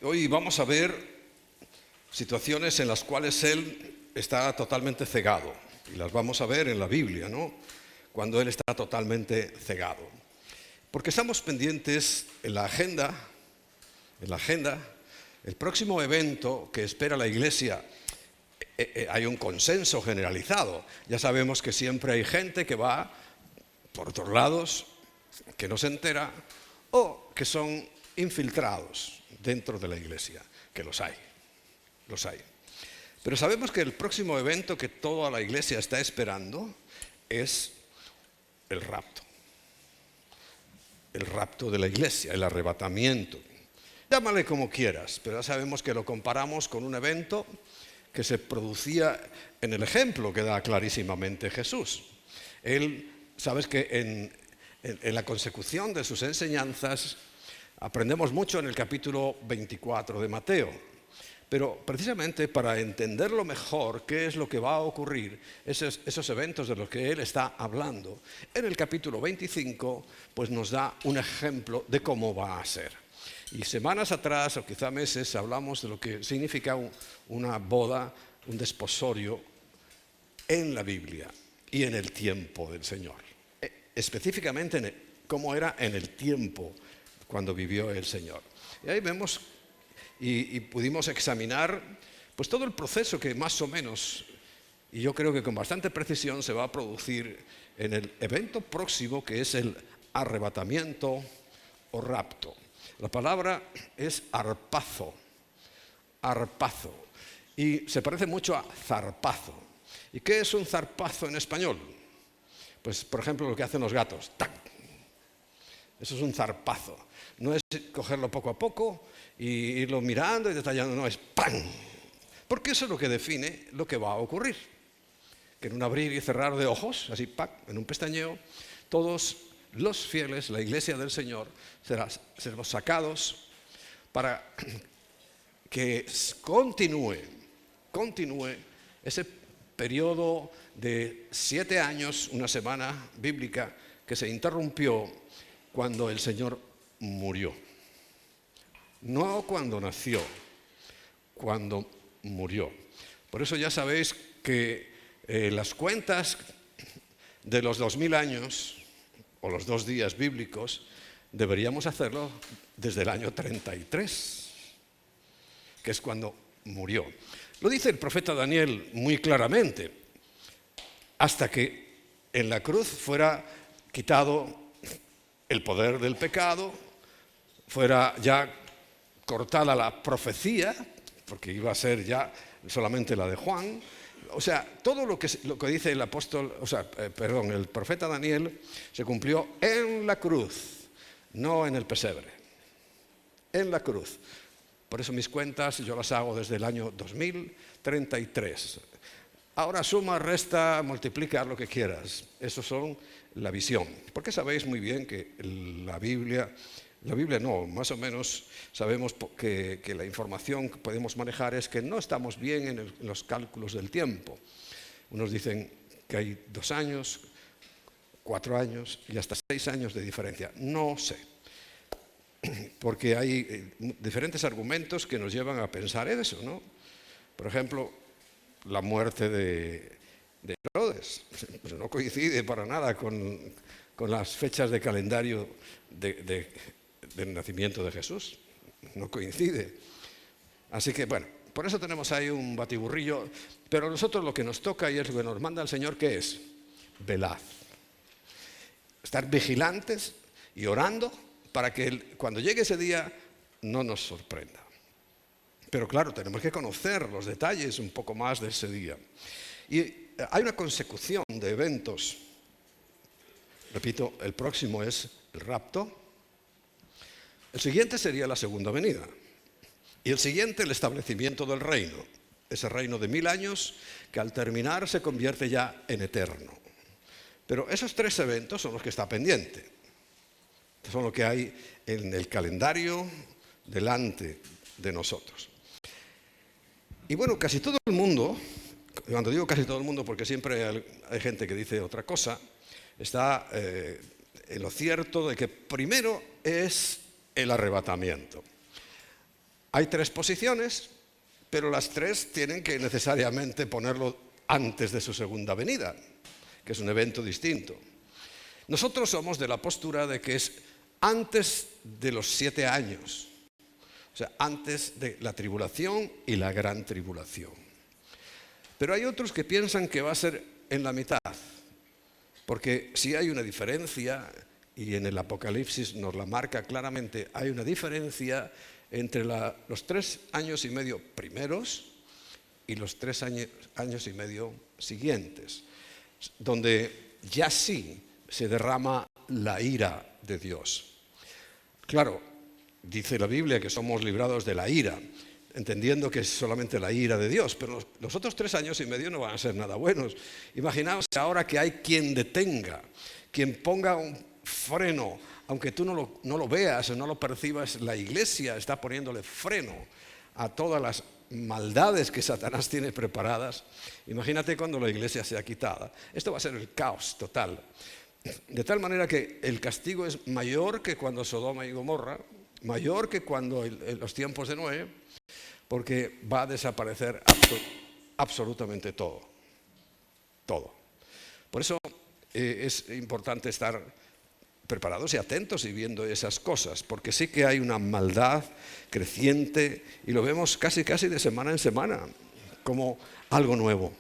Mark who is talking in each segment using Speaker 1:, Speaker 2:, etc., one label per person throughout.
Speaker 1: Hoy vamos a ver situaciones en las cuales Él está totalmente cegado. Y las vamos a ver en la Biblia, ¿no? Cuando Él está totalmente cegado. Porque estamos pendientes en la agenda, el próximo evento que espera la Iglesia. Hay un consenso generalizado. Ya sabemos que siempre hay gente que va por otros lados, que no se entera, o que son infiltrados dentro de la Iglesia, que los hay. Pero sabemos que el próximo evento que toda la Iglesia está esperando es el rapto. El rapto de la Iglesia, el arrebatamiento. Llámale como quieras, pero ya sabemos que lo comparamos con un evento que se producía en el ejemplo que da clarísimamente Jesús. Él, sabes que en la consecución de sus enseñanzas aprendemos mucho en el capítulo 24 de Mateo, pero precisamente para entenderlo mejor, qué es lo que va a ocurrir, esos eventos de los que él está hablando, en el capítulo 25 pues nos da un ejemplo de cómo va a ser. Y semanas atrás, o quizá meses, hablamos de lo que significa una boda, un desposorio en la Biblia y en el tiempo del Señor. Específicamente cómo era en el tiempo cuando vivió el Señor. Y ahí vemos y pudimos examinar pues todo el proceso que más o menos, y yo creo que con bastante precisión, se va a producir en el evento próximo, que es el arrebatamiento o rapto. La palabra es arpazo, y se parece mucho a zarpazo. ¿Y qué es un zarpazo en español? Pues, por ejemplo, lo que hacen los gatos. ¡Tac! Eso es un zarpazo. No es cogerlo poco a poco y irlo mirando y detallando, no, es ¡pam! Porque eso es lo que define lo que va a ocurrir. Que en un abrir y cerrar de ojos, así, ¡pac!, en un pestañeo, todos los fieles, la Iglesia del Señor, seremos sacados para que continúe ese periodo de 7 años, una semana bíblica, que se interrumpió cuando el Señor murió. No cuando nació, cuando murió. Por eso ya sabéis que las cuentas de los 2000 años, o los 2 días bíblicos, deberíamos hacerlo desde el año 33, que es cuando murió. Lo dice el profeta Daniel muy claramente, hasta que en la cruz fuera quitado el poder del pecado, fuera ya cortada la profecía, porque iba a ser ya solamente la de Juan. O sea, todo lo que dice el el profeta Daniel se cumplió en la cruz, no en el pesebre, en la cruz. Por eso mis cuentas yo las hago desde el año 2033. Ahora suma, resta, multiplica, lo que quieras. Eso son la visión. Porque sabéis muy bien que la Biblia no, más o menos sabemos que la información que podemos manejar es que no estamos bien en los cálculos del tiempo. Unos dicen que hay 2 años, 4 años y hasta 6 años de diferencia. No sé, porque hay diferentes argumentos que nos llevan a pensar en eso, ¿no? Por ejemplo, la muerte de Herodes, pues no coincide para nada con las fechas de calendario del nacimiento de Jesús, no coincide. Así que, bueno, por eso tenemos ahí un batiburrillo, pero a nosotros lo que nos toca y es lo que nos manda el Señor, ¿qué es? Velad. Estar vigilantes y orando para que cuando llegue ese día no nos sorprenda. Pero claro, tenemos que conocer los detalles un poco más de ese día. Y hay una consecución de eventos. Repito, el próximo es el rapto. El siguiente sería la segunda venida. Y el siguiente, el establecimiento del reino. Ese reino de 1000 años que al terminar se convierte ya en eterno. Pero esos 3 eventos son los que está pendiente. Son lo que hay en el calendario delante de nosotros. Y bueno, casi todo el mundo, cuando digo casi todo el mundo porque siempre hay gente que dice otra cosa, está en lo cierto de que primero es el arrebatamiento. Hay tres posiciones, pero las tres tienen que necesariamente ponerlo antes de su segunda venida, que es un evento distinto. Nosotros somos de la postura de que es antes de los 7 años, o sea, antes de la tribulación y la gran tribulación. Pero hay otros que piensan que va a ser en la mitad, porque sí hay una diferencia, y en el Apocalipsis nos la marca claramente, hay una diferencia entre los 3 años y medio primeros y los 3 años y medio siguientes, donde ya sí se derrama la ira de Dios. Claro, dice la Biblia que somos librados de la ira, entendiendo que es solamente la ira de Dios, pero los otros 3 años y medio no van a ser nada buenos. Imaginaos ahora que hay quien detenga, quien ponga un freno, aunque tú no lo veas o no lo percibas, la iglesia está poniéndole freno a todas las maldades que Satanás tiene preparadas. Imagínate cuando la iglesia sea quitada. Esto va a ser el caos total. De tal manera que el castigo es mayor que cuando Sodoma y Gomorra, mayor que cuando en los tiempos de Noé, porque va a desaparecer absolutamente todo. Todo. Por eso es importante estar preparados y atentos y viendo esas cosas, porque sí que hay una maldad creciente y lo vemos casi de semana en semana, como algo nuevo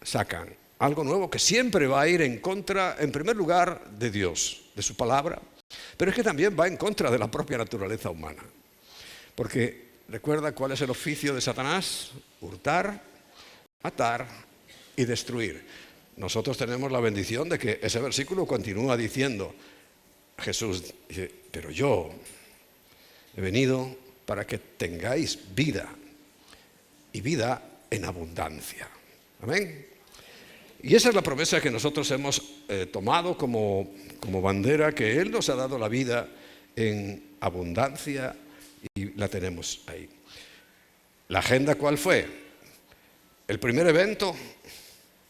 Speaker 1: sacan, algo nuevo que siempre va a ir en contra, en primer lugar, de Dios, de su palabra, pero es que también va en contra de la propia naturaleza humana, porque recuerda cuál es el oficio de Satanás: hurtar, matar y destruir. Nosotros tenemos la bendición de que ese versículo continúa diciendo, Jesús dice, pero yo he venido para que tengáis vida, y vida en abundancia. Amén. Y esa es la promesa que nosotros hemos tomado como bandera, que Él nos ha dado la vida en abundancia y la tenemos ahí. ¿La agenda cuál fue? El primer evento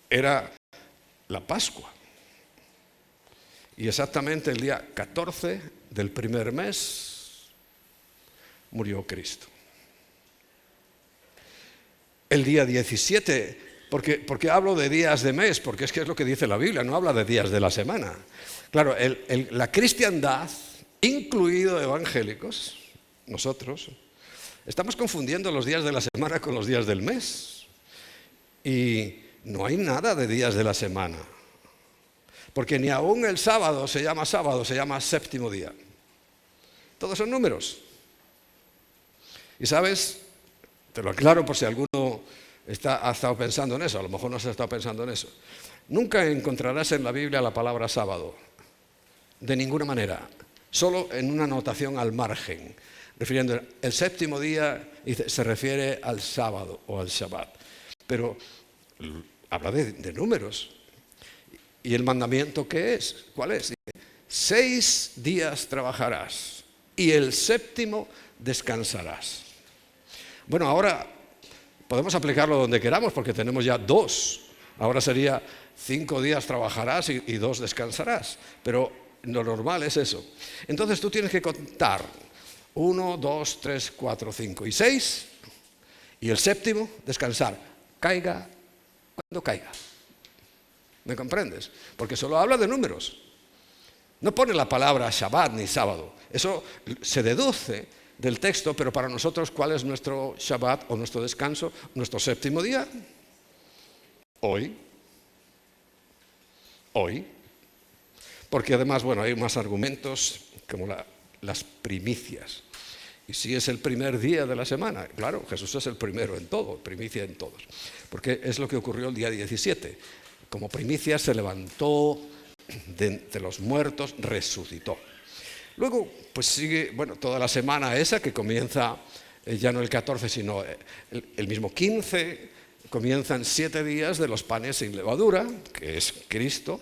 Speaker 1: era la Pascua. Y exactamente el día 14 del primer mes murió Cristo. El día 17, porque hablo de días de mes, porque es que es lo que dice la Biblia, no habla de días de la semana. Claro, la cristiandad, incluido evangélicos, nosotros, estamos confundiendo los días de la semana con los días del mes. Y no hay nada de días de la semana. Porque ni aún el sábado, se llama séptimo día. Todos son números. Y sabes, te lo aclaro por si alguno ha estado pensando en eso, a lo mejor no se ha estado pensando en eso. Nunca encontrarás en la Biblia la palabra sábado, de ninguna manera, solo en una anotación al margen, refiriendo el séptimo día, se refiere al sábado o al Shabbat. Pero habla de números. ¿Y el mandamiento qué es? ¿Cuál es? 6 días trabajarás y el séptimo descansarás. Bueno, ahora podemos aplicarlo donde queramos porque tenemos ya 2. Ahora sería 5 días trabajarás y 2 descansarás. Pero lo normal es eso. Entonces tú tienes que contar 1, 2, 3, 4, 5 y 6. Y el séptimo descansar. Caiga cuando caiga. ¿Me comprendes? Porque solo habla de números. No pone la palabra Shabbat ni sábado. Eso se deduce del texto, pero para nosotros, ¿cuál es nuestro Shabbat o nuestro descanso? Nuestro séptimo día. Hoy. Porque además, bueno, hay más argumentos como las primicias. Y si es el primer día de la semana, claro, Jesús es el primero en todo, primicia en todos. Porque es lo que ocurrió el día 17. Como primicia se levantó de los muertos, resucitó. Luego, pues sigue, toda la semana esa que comienza ya no el 14, sino el mismo 15, comienzan 7 días de los panes sin levadura, que es Cristo.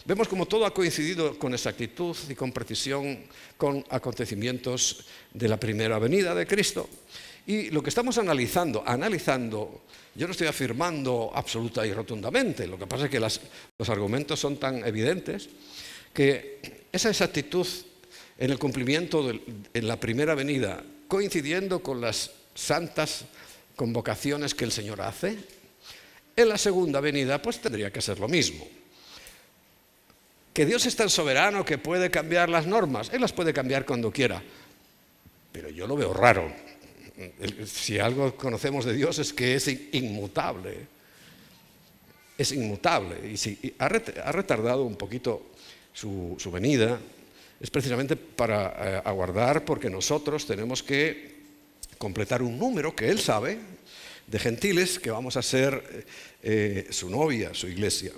Speaker 1: Vemos como todo ha coincidido con exactitud y con precisión con acontecimientos de la primera venida de Cristo. Y lo que estamos analizando, yo no estoy afirmando absoluta y rotundamente, lo que pasa es que los argumentos son tan evidentes que esa exactitud en el cumplimiento en la primera venida coincidiendo con las santas convocaciones que el Señor hace? En la segunda venida, pues tendría que ser lo mismo. Que Dios es tan soberano que puede cambiar las normas. Él las puede cambiar cuando quiera. Pero yo lo veo raro. Si algo conocemos de Dios es que es inmutable. Es inmutable. Y si ha retardado un poquito su venida, es precisamente para aguardar, porque nosotros tenemos que completar un número que Él sabe de gentiles que vamos a ser su novia, su iglesia.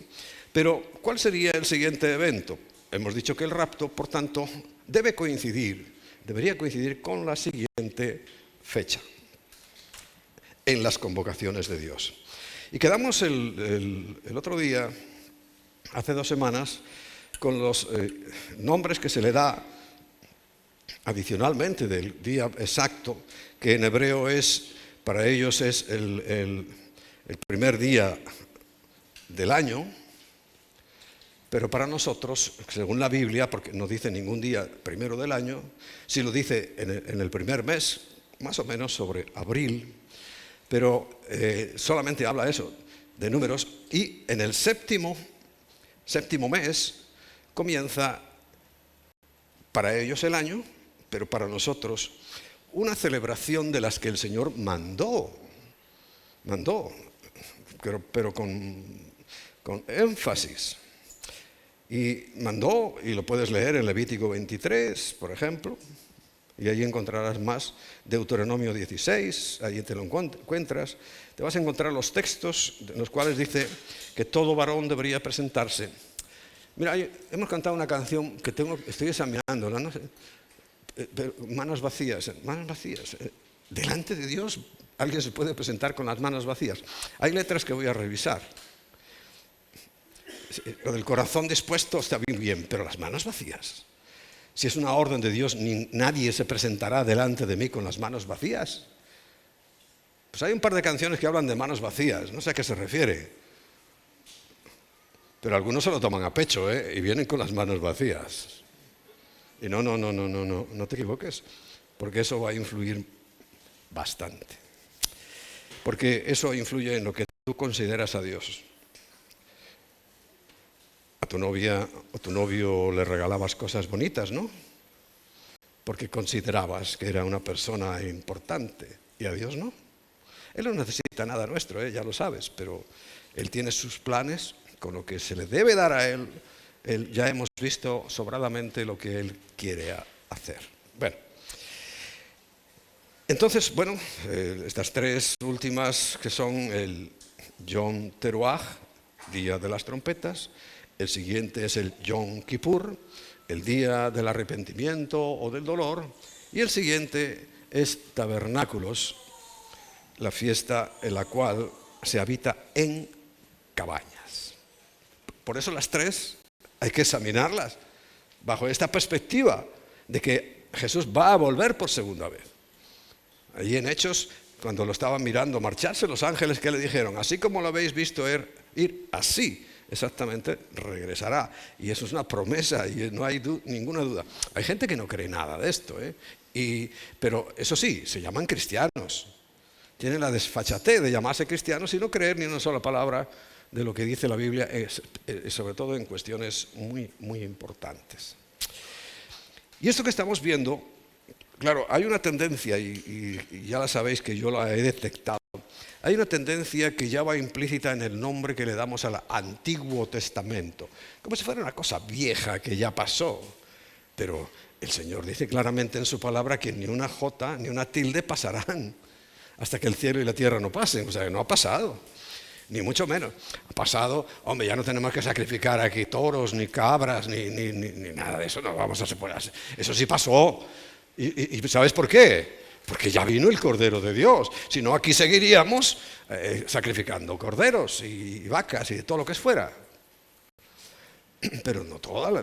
Speaker 1: Pero, ¿cuál sería el siguiente evento? Hemos dicho que el rapto, por tanto, debería coincidir con la siguiente fecha en las convocaciones de Dios. Y quedamos el otro día, hace 2 semanas, con los nombres que se le da adicionalmente del día exacto, que en hebreo para ellos es el primer día del año, pero para nosotros, según la Biblia, porque no dice ningún día primero del año, sí lo dice en el primer mes, más o menos sobre abril, pero solamente habla eso, de números, y en el séptimo mes comienza para ellos el año, pero para nosotros una celebración de las que el Señor mandó, pero con énfasis. Y mandó, y lo puedes leer en Levítico 23, por ejemplo, y allí encontrarás más, Deuteronomio 16, allí te lo encuentras. Te vas a encontrar los textos en los cuales dice que todo varón debería presentarse. Mira, hemos cantado una canción que estoy examinándola, ¿no? Manos vacías. Delante de Dios, alguien se puede presentar con las manos vacías. Hay letras que voy a revisar. Lo del corazón dispuesto está bien, pero las manos vacías. Si es una orden de Dios, nadie se presentará delante de mí con las manos vacías. Pues hay un par de canciones que hablan de manos vacías, no sé a qué se refiere. Pero algunos se lo toman a pecho, y vienen con las manos vacías. Y no te equivoques, porque eso va a influir bastante. Porque eso influye en lo que tú consideras a Dios. A tu novia o tu novio le regalabas cosas bonitas, ¿no? Porque considerabas que era una persona importante, y a Dios no. Él no necesita nada nuestro, ya lo sabes, pero Él tiene sus planes con lo que se le debe dar a Él. Ya hemos visto sobradamente lo que Él quiere hacer. Bueno, entonces, estas 3 últimas que son el Yom Teruah, Día de las Trompetas, el siguiente es el Yom Kippur, el Día del Arrepentimiento o del Dolor, y el siguiente es Tabernáculos, la fiesta en la cual se habita en cabañas. Por eso las 3 hay que examinarlas bajo esta perspectiva de que Jesús va a volver por segunda vez. Allí en Hechos, cuando lo estaban mirando marcharse, los ángeles que le dijeron, así como lo habéis visto ir, así exactamente regresará. Y eso es una promesa y no hay ninguna duda. Hay gente que no cree nada de esto, pero eso sí, se llaman cristianos. Tienen la desfachatez de llamarse cristianos y no creer ni una sola palabra de lo que dice la Biblia, sobre todo en cuestiones muy, muy importantes. Y esto que estamos viendo, claro, hay una tendencia, y ya la sabéis que yo la he detectado, hay una tendencia que ya va implícita en el nombre que le damos al Antiguo Testamento, como si fuera una cosa vieja que ya pasó. Pero el Señor dice claramente en su palabra que ni una jota ni una tilde pasarán hasta que el cielo y la tierra no pasen. O sea, que no ha pasado, ni mucho menos. Ha pasado, hombre, ya no tenemos que sacrificar aquí toros, ni cabras, ni nada de eso. No vamos a hacer. Eso sí pasó. ¿Y sabes por qué? Porque ya vino el Cordero de Dios. Si no, aquí seguiríamos sacrificando corderos y vacas y todo lo que fuera. Pero no toda.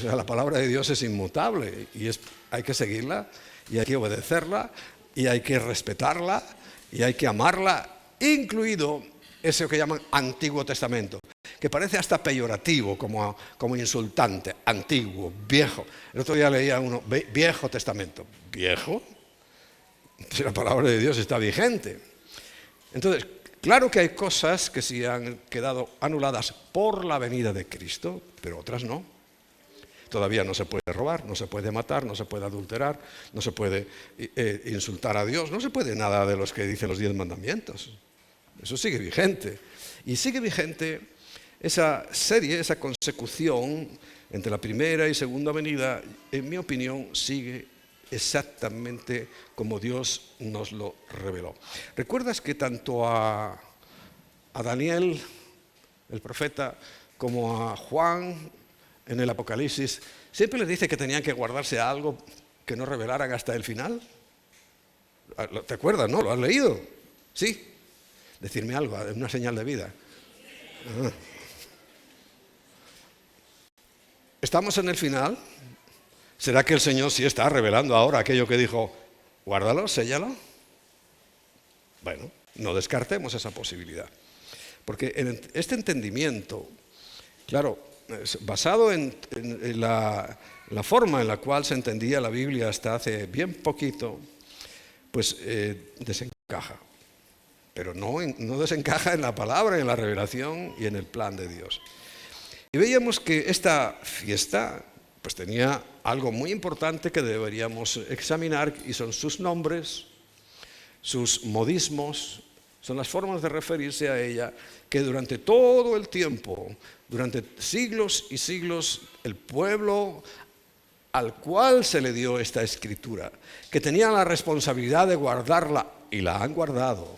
Speaker 1: La palabra de Dios es inmutable y hay que seguirla y hay que obedecerla y hay que respetarla y hay que amarla, incluido eso que llaman Antiguo Testamento, que parece hasta peyorativo, como insultante, antiguo, viejo. El otro día leía uno, Viejo Testamento. ¿Viejo? Entonces la palabra de Dios está vigente. Entonces, claro que hay cosas que sí han quedado anuladas por la venida de Cristo, pero otras no. Todavía no se puede robar, no se puede matar, no se puede adulterar, no se puede insultar a Dios, no se puede nada de los que dicen los 10 mandamientos. Eso sigue vigente. Y sigue vigente esa serie, esa consecución entre la primera y segunda venida, en mi opinión, sigue exactamente como Dios nos lo reveló. ¿Recuerdas que tanto a Daniel, el profeta, como a Juan en el Apocalipsis, siempre les dice que tenían que guardarse algo que no revelaran hasta el final? ¿Te acuerdas, no? ¿Lo has leído? Sí. Decirme algo, una señal de vida. ¿Estamos en el final? ¿Será que el Señor sí está revelando ahora aquello que dijo, guárdalo, séllalo? Bueno, no descartemos esa posibilidad. Porque en este entendimiento, claro, basado en la forma en la cual se entendía la Biblia hasta hace bien poquito, pues desencaja. Pero no desencaja en la palabra, en la revelación y en el plan de Dios. Y veíamos que esta fiesta pues tenía algo muy importante que deberíamos examinar, y son sus nombres, sus modismos, son las formas de referirse a ella, que durante todo el tiempo, durante siglos y siglos, el pueblo al cual se le dio esta escritura, que tenía la responsabilidad de guardarla, y la han guardado,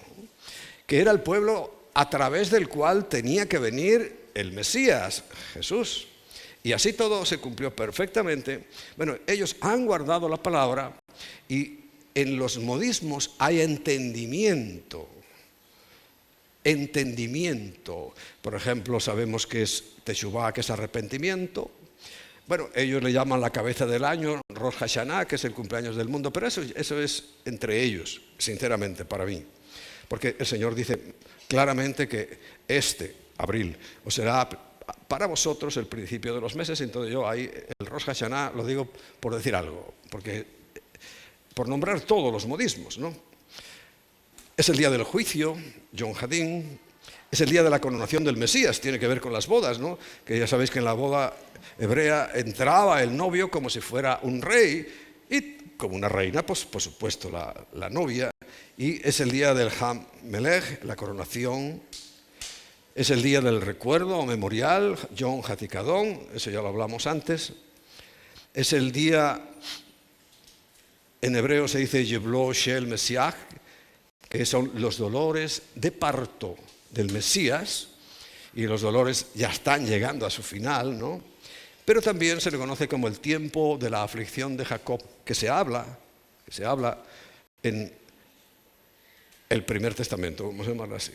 Speaker 1: que era el pueblo a través del cual tenía que venir el Mesías, Jesús. Y así todo se cumplió perfectamente. Bueno, ellos han guardado la palabra, y en los modismos hay entendimiento. Entendimiento. Por ejemplo, sabemos que es Teshuvá, que es arrepentimiento. Bueno, ellos le llaman la cabeza del año, Rosh Hashanah, que es el cumpleaños del mundo, pero eso es entre ellos, sinceramente, para mí. Porque el Señor dice claramente que abril, o será para vosotros el principio de los meses. Entonces yo ahí el Rosh Hashanah lo digo por decir algo, porque por nombrar todos los modismos, ¿no? Es el día del juicio, Yom Hadin, es el día de la coronación del Mesías, tiene que ver con las bodas, ¿no? Que ya sabéis que en la boda hebrea entraba el novio como si fuera un rey, y como una reina, pues por supuesto la novia. Y es el día del Ham Melech, la coronación. Es el día del recuerdo o memorial, Yom Hatikadon, eso ya lo hablamos antes. Es el día, en hebreo se dice Yeblo Shel Mesiach, que son los dolores de parto del Mesías, y los dolores ya están llegando a su final, ¿no? Pero también se le conoce como el tiempo de la aflicción de Jacob, que se habla en el Primer Testamento, vamos a llamarlo así.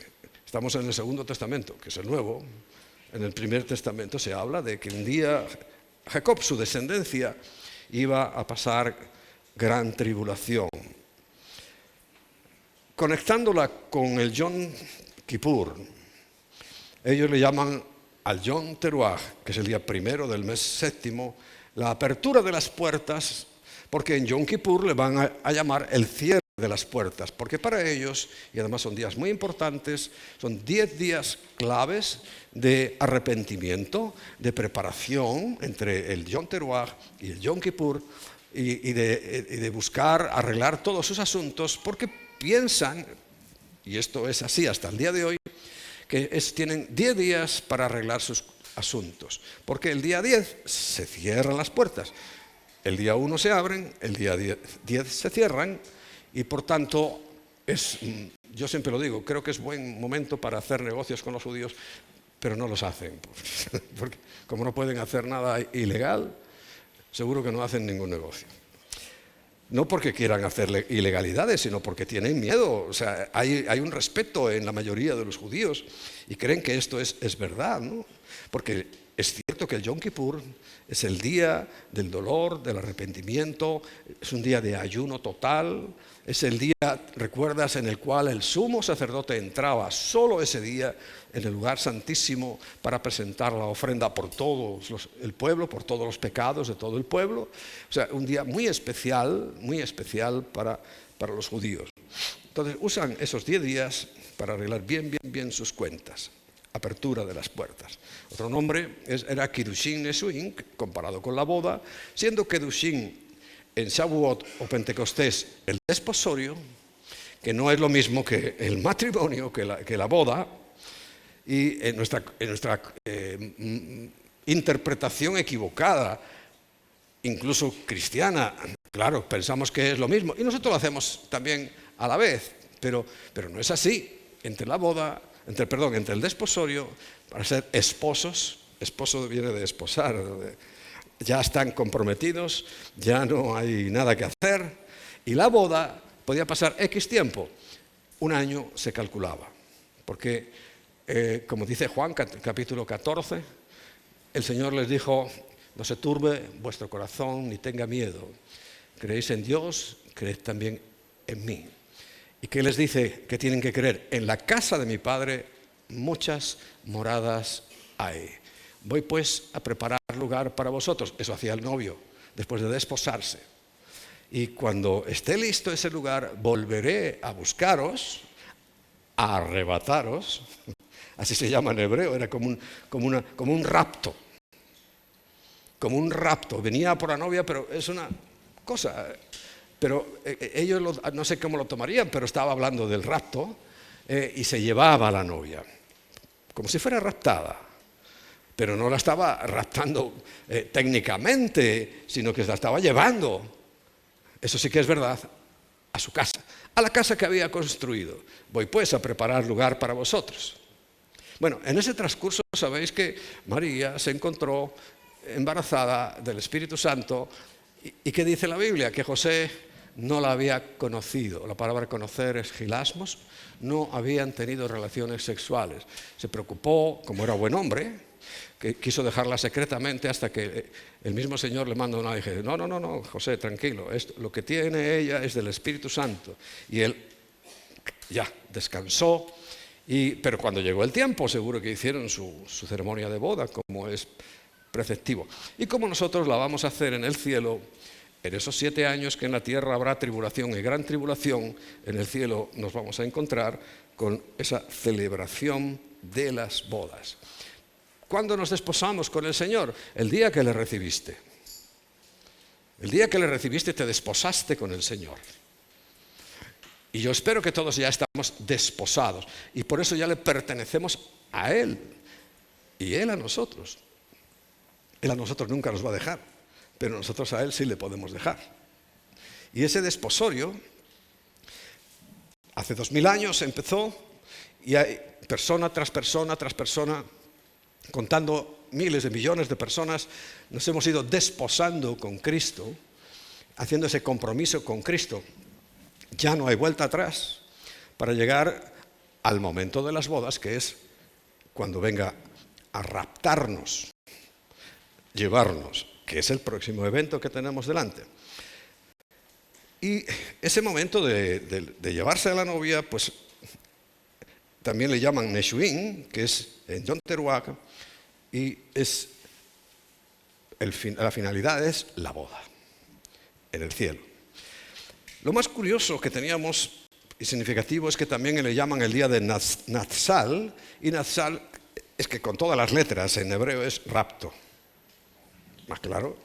Speaker 1: Estamos en el Segundo Testamento, que es el Nuevo. En el Primer Testamento se habla de que un día Jacob, su descendencia, iba a pasar gran tribulación. Conectándola con el Yom Kippur, ellos le llaman al Yom Teruah, que es el día primero del mes séptimo, la apertura de las puertas, porque en Yom Kippur le van a llamar el cierre de las puertas, porque para ellos, y además son días muy importantes, son 10 días claves de arrepentimiento, de preparación entre el Yom Teruah y el Yom Kippur, y de buscar arreglar todos sus asuntos, porque piensan, y esto es así hasta el día de hoy, que tienen 10 días para arreglar sus asuntos, porque el día 10 se cierran las puertas, el día 1 se abren, el día 10 se cierran, y por tanto, yo siempre lo digo, creo que es buen momento para hacer negocios con los judíos, pero no los hacen, porque como no pueden hacer nada ilegal, seguro que no hacen ningún negocio. No porque quieran hacer ilegalidades, sino porque tienen miedo. O sea, hay un respeto en la mayoría de los judíos y creen que esto es verdad, ¿no? Porque es cierto que el Yom Kippur es el día del dolor, del arrepentimiento, es un día de ayuno total, es el día, recuerdas, en el cual el sumo sacerdote entraba solo ese día en el lugar santísimo para presentar la ofrenda por todo el pueblo, por todos los pecados de todo el pueblo. O sea, un día muy especial para para los judíos. Entonces usan esos 10 días para arreglar bien sus cuentas. Apertura de las puertas. Otro nombre era Kidushin Nesuin, comparado con la boda, siendo Kidushin en Shavuot o Pentecostés el desposorio, que no es lo mismo que el matrimonio, que la boda, y en nuestra interpretación equivocada, incluso cristiana, claro, pensamos que es lo mismo, y nosotros lo hacemos también a la vez, pero no es así. Entre la boda, entre el desposorio, para ser esposos, esposo viene de esposar, ya están comprometidos, ya no hay nada que hacer, y la boda podía pasar X tiempo, 1 año se calculaba, porque como dice Juan capítulo 14, el Señor les dijo: no se turbe vuestro corazón ni tenga miedo, creéis en Dios, creed también en mí. ¿Y qué les dice que tienen que creer? En la casa de mi Padre muchas moradas hay. Voy pues a preparar lugar para vosotros. Eso hacía el novio después de desposarse. Y cuando esté listo ese lugar, volveré a buscaros, a arrebataros. Así se llama en hebreo, era como un rapto. Como un rapto. Venía por la novia, pero es una cosa. Pero ellos no sé cómo lo tomarían, pero estaba hablando del rapto y se llevaba a la novia, como si fuera raptada. Pero no la estaba raptando técnicamente, sino que la estaba llevando. Eso sí que es verdad, a su casa, a la casa que había construido. Voy pues a preparar lugar para vosotros. Bueno, en ese transcurso sabéis que María se encontró embarazada del Espíritu Santo. ¿Y qué dice la Biblia? Que José no la había conocido. La palabra conocer es gilasmos. No habían tenido relaciones sexuales. Se preocupó, como era buen hombre, que quiso dejarla secretamente hasta que el mismo Señor le mandó una y dije: no, José, tranquilo, lo que tiene ella es del Espíritu Santo. Y él ya descansó, pero cuando llegó el tiempo seguro que hicieron su ceremonia de boda, como es preceptivo. Y como nosotros la vamos a hacer en el cielo, en esos 7 años que en la tierra habrá tribulación y gran tribulación, en el cielo nos vamos a encontrar con esa celebración de las bodas. ¿Cuándo nos desposamos con el Señor? El día que le recibiste. El día que le recibiste te desposaste con el Señor. Y yo espero que todos ya estamos desposados. Y por eso ya le pertenecemos a Él. Y Él a nosotros. Él a nosotros nunca nos va a dejar. Pero nosotros a Él sí le podemos dejar. Y ese desposorio, hace 2000 años empezó. Y hay persona tras persona tras persona, contando miles de millones de personas, nos hemos ido desposando con Cristo, haciendo ese compromiso con Cristo. Ya no hay vuelta atrás para llegar al momento de las bodas, que es cuando venga a raptarnos, llevarnos, que es el próximo evento que tenemos delante. Y ese momento de llevarse a la novia, pues también le llaman Neshuin, que es en Yom Teruah, y la finalidad es la boda en el cielo. Lo más curioso que teníamos y significativo es que también le llaman el día de Natsal, y Natsal es que con todas las letras en hebreo es rapto. Más claro,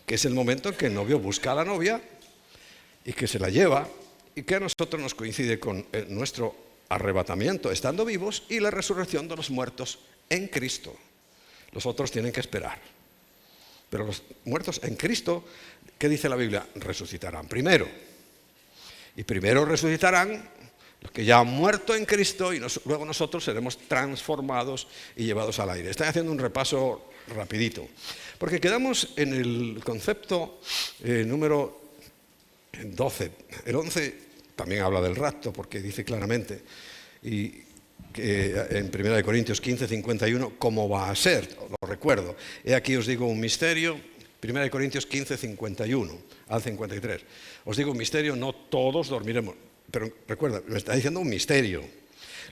Speaker 1: que es el momento en que el novio busca a la novia y que se la lleva, y que a nosotros nos coincide con nuestro arrebatamiento estando vivos y la resurrección de los muertos en Cristo. Los otros tienen que esperar. Pero los muertos en Cristo, ¿qué dice la Biblia? Resucitarán primero. Y primero resucitarán los que ya han muerto en Cristo, y luego nosotros seremos transformados y llevados al aire. Estoy haciendo un repaso rapidito, porque quedamos en el concepto número 12. El 11 también habla del rapto, porque dice claramente, y que en 1 Corintios 15, 51, ¿cómo va a ser? Lo recuerdo. He aquí os digo un misterio, 1 Corintios 15, 51 al 53. Os digo un misterio, no todos dormiremos. Pero recuerda, me está diciendo un misterio.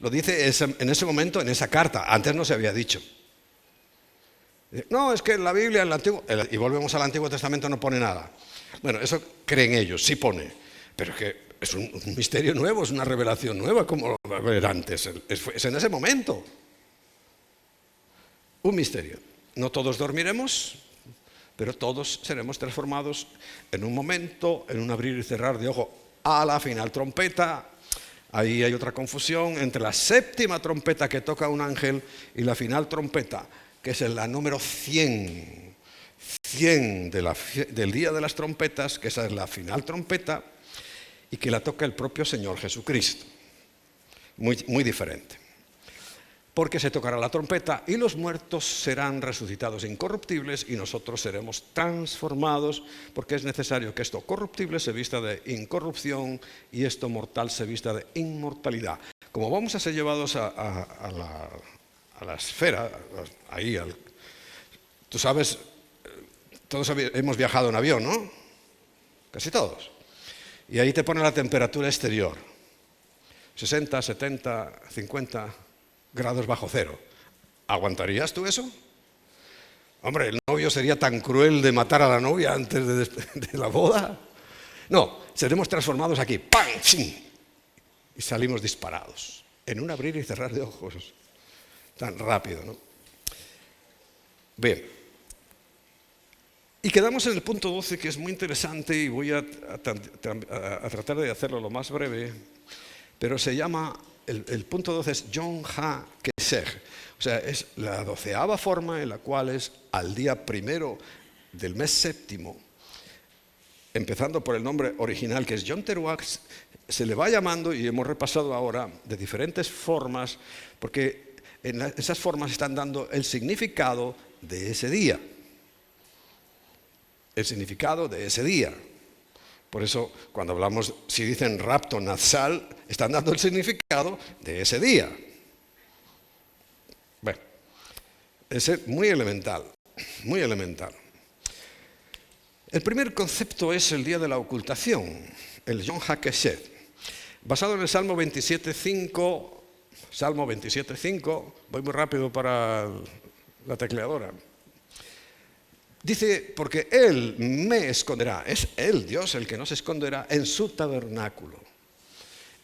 Speaker 1: Lo dice en ese momento, en esa carta. Antes no se había dicho. No, es que en la Biblia, y volvemos al Antiguo Testamento, no pone nada. Bueno, eso creen ellos, sí pone. Pero es que es un misterio nuevo, es una revelación nueva, como lo va a ver antes. Es en ese momento. Un misterio. No todos dormiremos, pero todos seremos transformados en un momento, en un abrir y cerrar de ojo a la final trompeta. Ahí hay otra confusión entre la séptima trompeta que toca un ángel y la final trompeta, que es la número 100. 100 del día de las trompetas, que esa es la final trompeta, y que la toca el propio Señor Jesucristo. Muy, muy diferente. Porque se tocará la trompeta y los muertos serán resucitados incorruptibles y nosotros seremos transformados, porque es necesario que esto corruptible se vista de incorrupción y esto mortal se vista de inmortalidad. Como vamos a ser llevados a la esfera, ahí, tú sabes, todos hemos viajado en avión, ¿no? Casi todos. Y ahí te pone la temperatura exterior, 60, 70, 50 grados bajo cero. ¿Aguantarías tú eso? Hombre, el novio sería tan cruel de matar a la novia antes de la boda. No, seremos transformados aquí, ¡pam! ¡Ching! Y salimos disparados, en un abrir y cerrar de ojos, tan rápido, ¿no? Bien. Y quedamos en el punto 12, que es muy interesante, y voy a tratar de hacerlo lo más breve, pero se llama, el punto 12 es Yom HaKesed, o sea, es la 12ª forma en la cual es al día primero del mes séptimo, empezando por el nombre original que es Yom Teruah, se le va llamando, y hemos repasado ahora, de diferentes formas, porque en esas formas están dando el significado de ese día. El significado de ese día. Por eso, cuando hablamos, si dicen rapto nazal, están dando el significado de ese día. Bueno, es muy elemental, muy elemental. El primer concepto es el día de la ocultación, el Yom HaKesed, basado en el Salmo 27.5, Salmo 27.5, voy muy rápido para la tecleadora. Dice, porque Él me esconderá, es Él, Dios, el que nos esconderá en su tabernáculo,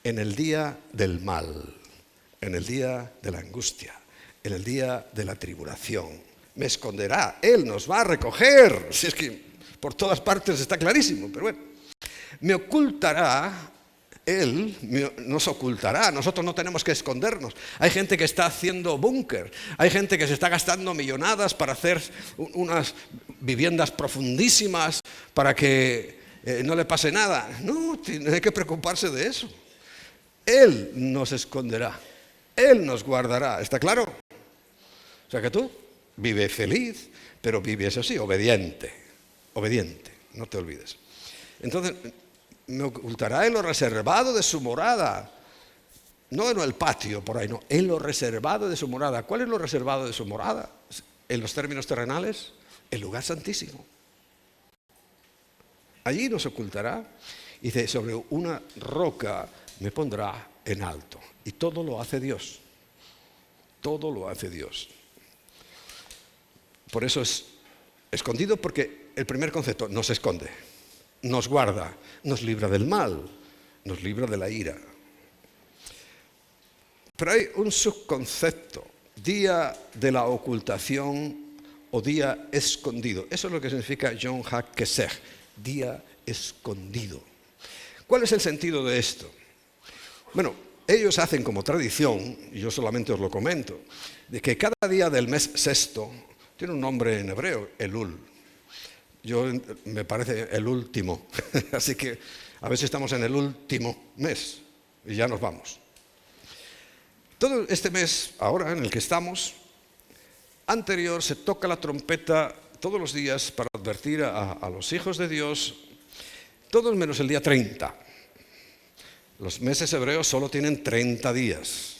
Speaker 1: en el día del mal, en el día de la angustia, en el día de la tribulación. Me esconderá, Él nos va a recoger, si es que por todas partes está clarísimo, pero bueno. Me ocultará, Él nos ocultará, nosotros no tenemos que escondernos. Hay gente que está haciendo búnker, hay gente que se está gastando millonadas para hacer unas viviendas profundísimas para que no le pase nada. No, hay que preocuparse de eso. Él nos esconderá, Él nos guardará, ¿está claro? O sea que tú vive feliz, pero vive eso sí, obediente, no te olvides. Entonces, me ocultará en lo reservado de su morada, no en el patio por ahí, no, en lo reservado de su morada. ¿Cuál es lo reservado de su morada? En los términos terrenales, el lugar santísimo. Allí nos ocultará y dice, sobre una roca me pondrá en alto. Y todo lo hace Dios. Todo lo hace Dios. Por eso es escondido, porque el primer concepto nos esconde, nos guarda, nos libra del mal, nos libra de la ira. Pero hay un subconcepto, día de la ocultación o día escondido. Eso es lo que significa Yom HaKesed, día escondido. ¿Cuál es el sentido de esto? Bueno, ellos hacen como tradición, y yo solamente os lo comento, de que cada día del mes sexto tiene un nombre en hebreo, Elul. Me parece el último, así que a veces estamos en el último mes y ya nos vamos. Todo este mes, ahora en el que estamos, anterior se toca la trompeta todos los días para advertir a los hijos de Dios, todos menos el día 30. Los meses hebreos solo tienen 30 días.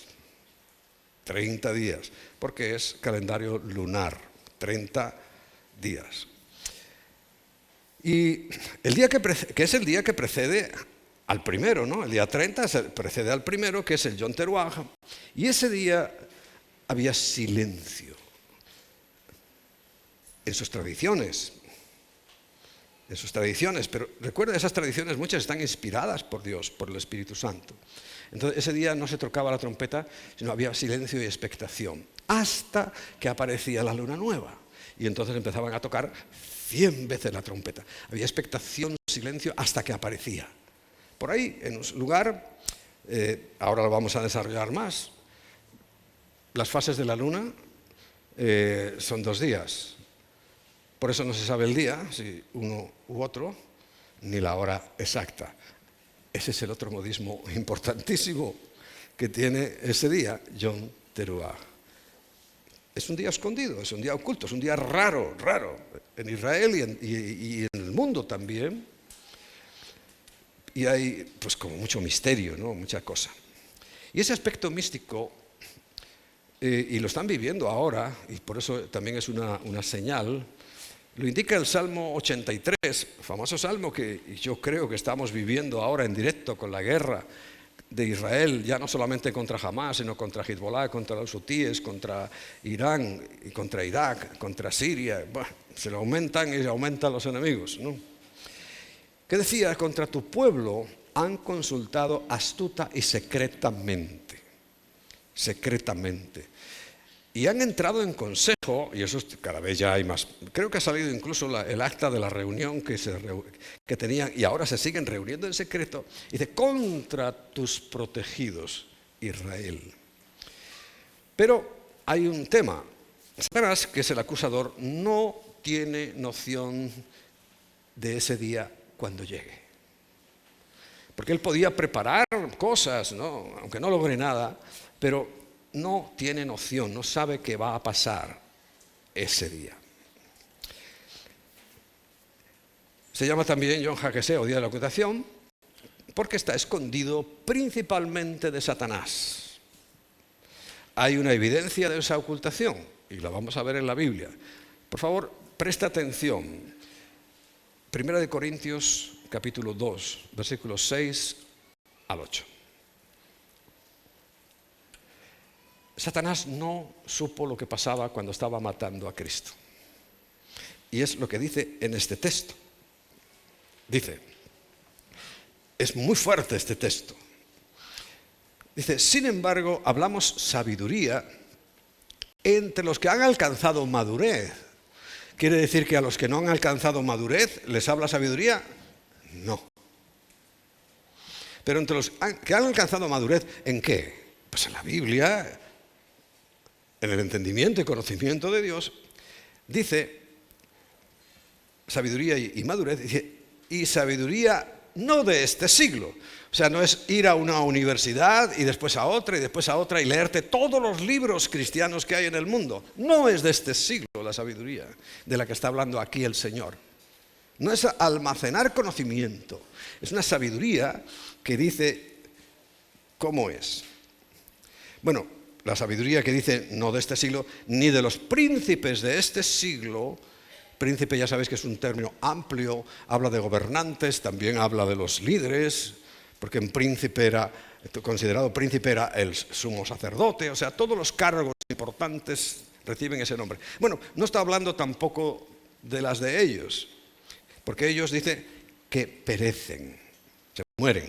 Speaker 1: 30 días, porque es calendario lunar, 30 días. Y el día que es el día que precede al primero, ¿no? El día 30 precede al primero, que es el Yom Teruah, y ese día había silencio en sus tradiciones. en sus tradiciones, pero recuerda, esas tradiciones muchas están inspiradas por Dios, por el Espíritu Santo. Entonces ese día no se tocaba la trompeta, sino había silencio y expectación, hasta que aparecía la luna nueva. Y entonces empezaban a tocar 100 veces la trompeta. Había expectación, silencio, hasta que aparecía. Por ahí, en un lugar, ahora lo vamos a desarrollar más, las fases de la luna son 2 días. Por eso no se sabe el día, si uno u otro, ni la hora exacta. Ese es el otro modismo importantísimo que tiene ese día, Yom Teruah. Es un día escondido, es un día oculto, es un día raro, en Israel y en el mundo también. Y hay pues como mucho misterio, ¿no? Mucha cosa. Y ese aspecto místico, y lo están viviendo ahora, y por eso también es una señal, lo indica el Salmo 83, famoso salmo que yo creo que estamos viviendo ahora en directo con la guerra de Israel, ya no solamente contra Hamás, sino contra Hezbollah, contra los hutíes, contra Irán, y contra Irak, contra Siria. Bueno, se le aumentan y se aumentan los enemigos, ¿no? ¿Qué decía? Contra tu pueblo han consultado astuta y secretamente. Y han entrado en consejo, y eso cada vez ya hay más. Creo que ha salido incluso el acta de la reunión que tenían, y ahora se siguen reuniendo en secreto. Dice, contra tus protegidos, Israel. Pero hay un tema. Satanás, que es el acusador, no tiene noción de ese día cuando llegue. Porque él podía preparar cosas, ¿no? Aunque no logre nada, pero no tiene noción, no sabe qué va a pasar ese día. Se llama también Yom HaKesed, o Día de la Ocultación, porque está escondido principalmente de Satanás. Hay una evidencia de esa ocultación, y la vamos a ver en la Biblia. Por favor, presta atención. 1 Corintios, capítulo 2, versículos 6 al 8. Satanás no supo lo que pasaba cuando estaba matando a Cristo. Y es lo que dice en este texto. Dice, es muy fuerte este texto. Dice, sin embargo, hablamos sabiduría entre los que han alcanzado madurez. ¿Quiere decir que a los que no han alcanzado madurez les habla sabiduría? No. Pero entre los que han alcanzado madurez, ¿en qué? Pues en la Biblia, en el entendimiento y conocimiento de Dios, dice sabiduría y madurez, dice, y sabiduría no de este siglo. O sea, no es ir a una universidad y después a otra y después a otra y leerte todos los libros cristianos que hay en el mundo. No es de este siglo la sabiduría de la que está hablando aquí el Señor. No es almacenar conocimiento, es una sabiduría que dice cómo es. Bueno, la sabiduría que dice no de este siglo, ni de los príncipes de este siglo. Príncipe ya sabéis que es un término amplio, habla de gobernantes, también habla de los líderes, porque considerado príncipe era el sumo sacerdote, o sea, todos los cargos importantes reciben ese nombre. Bueno, no está hablando tampoco de las de ellos, porque ellos dicen que perecen, se mueren.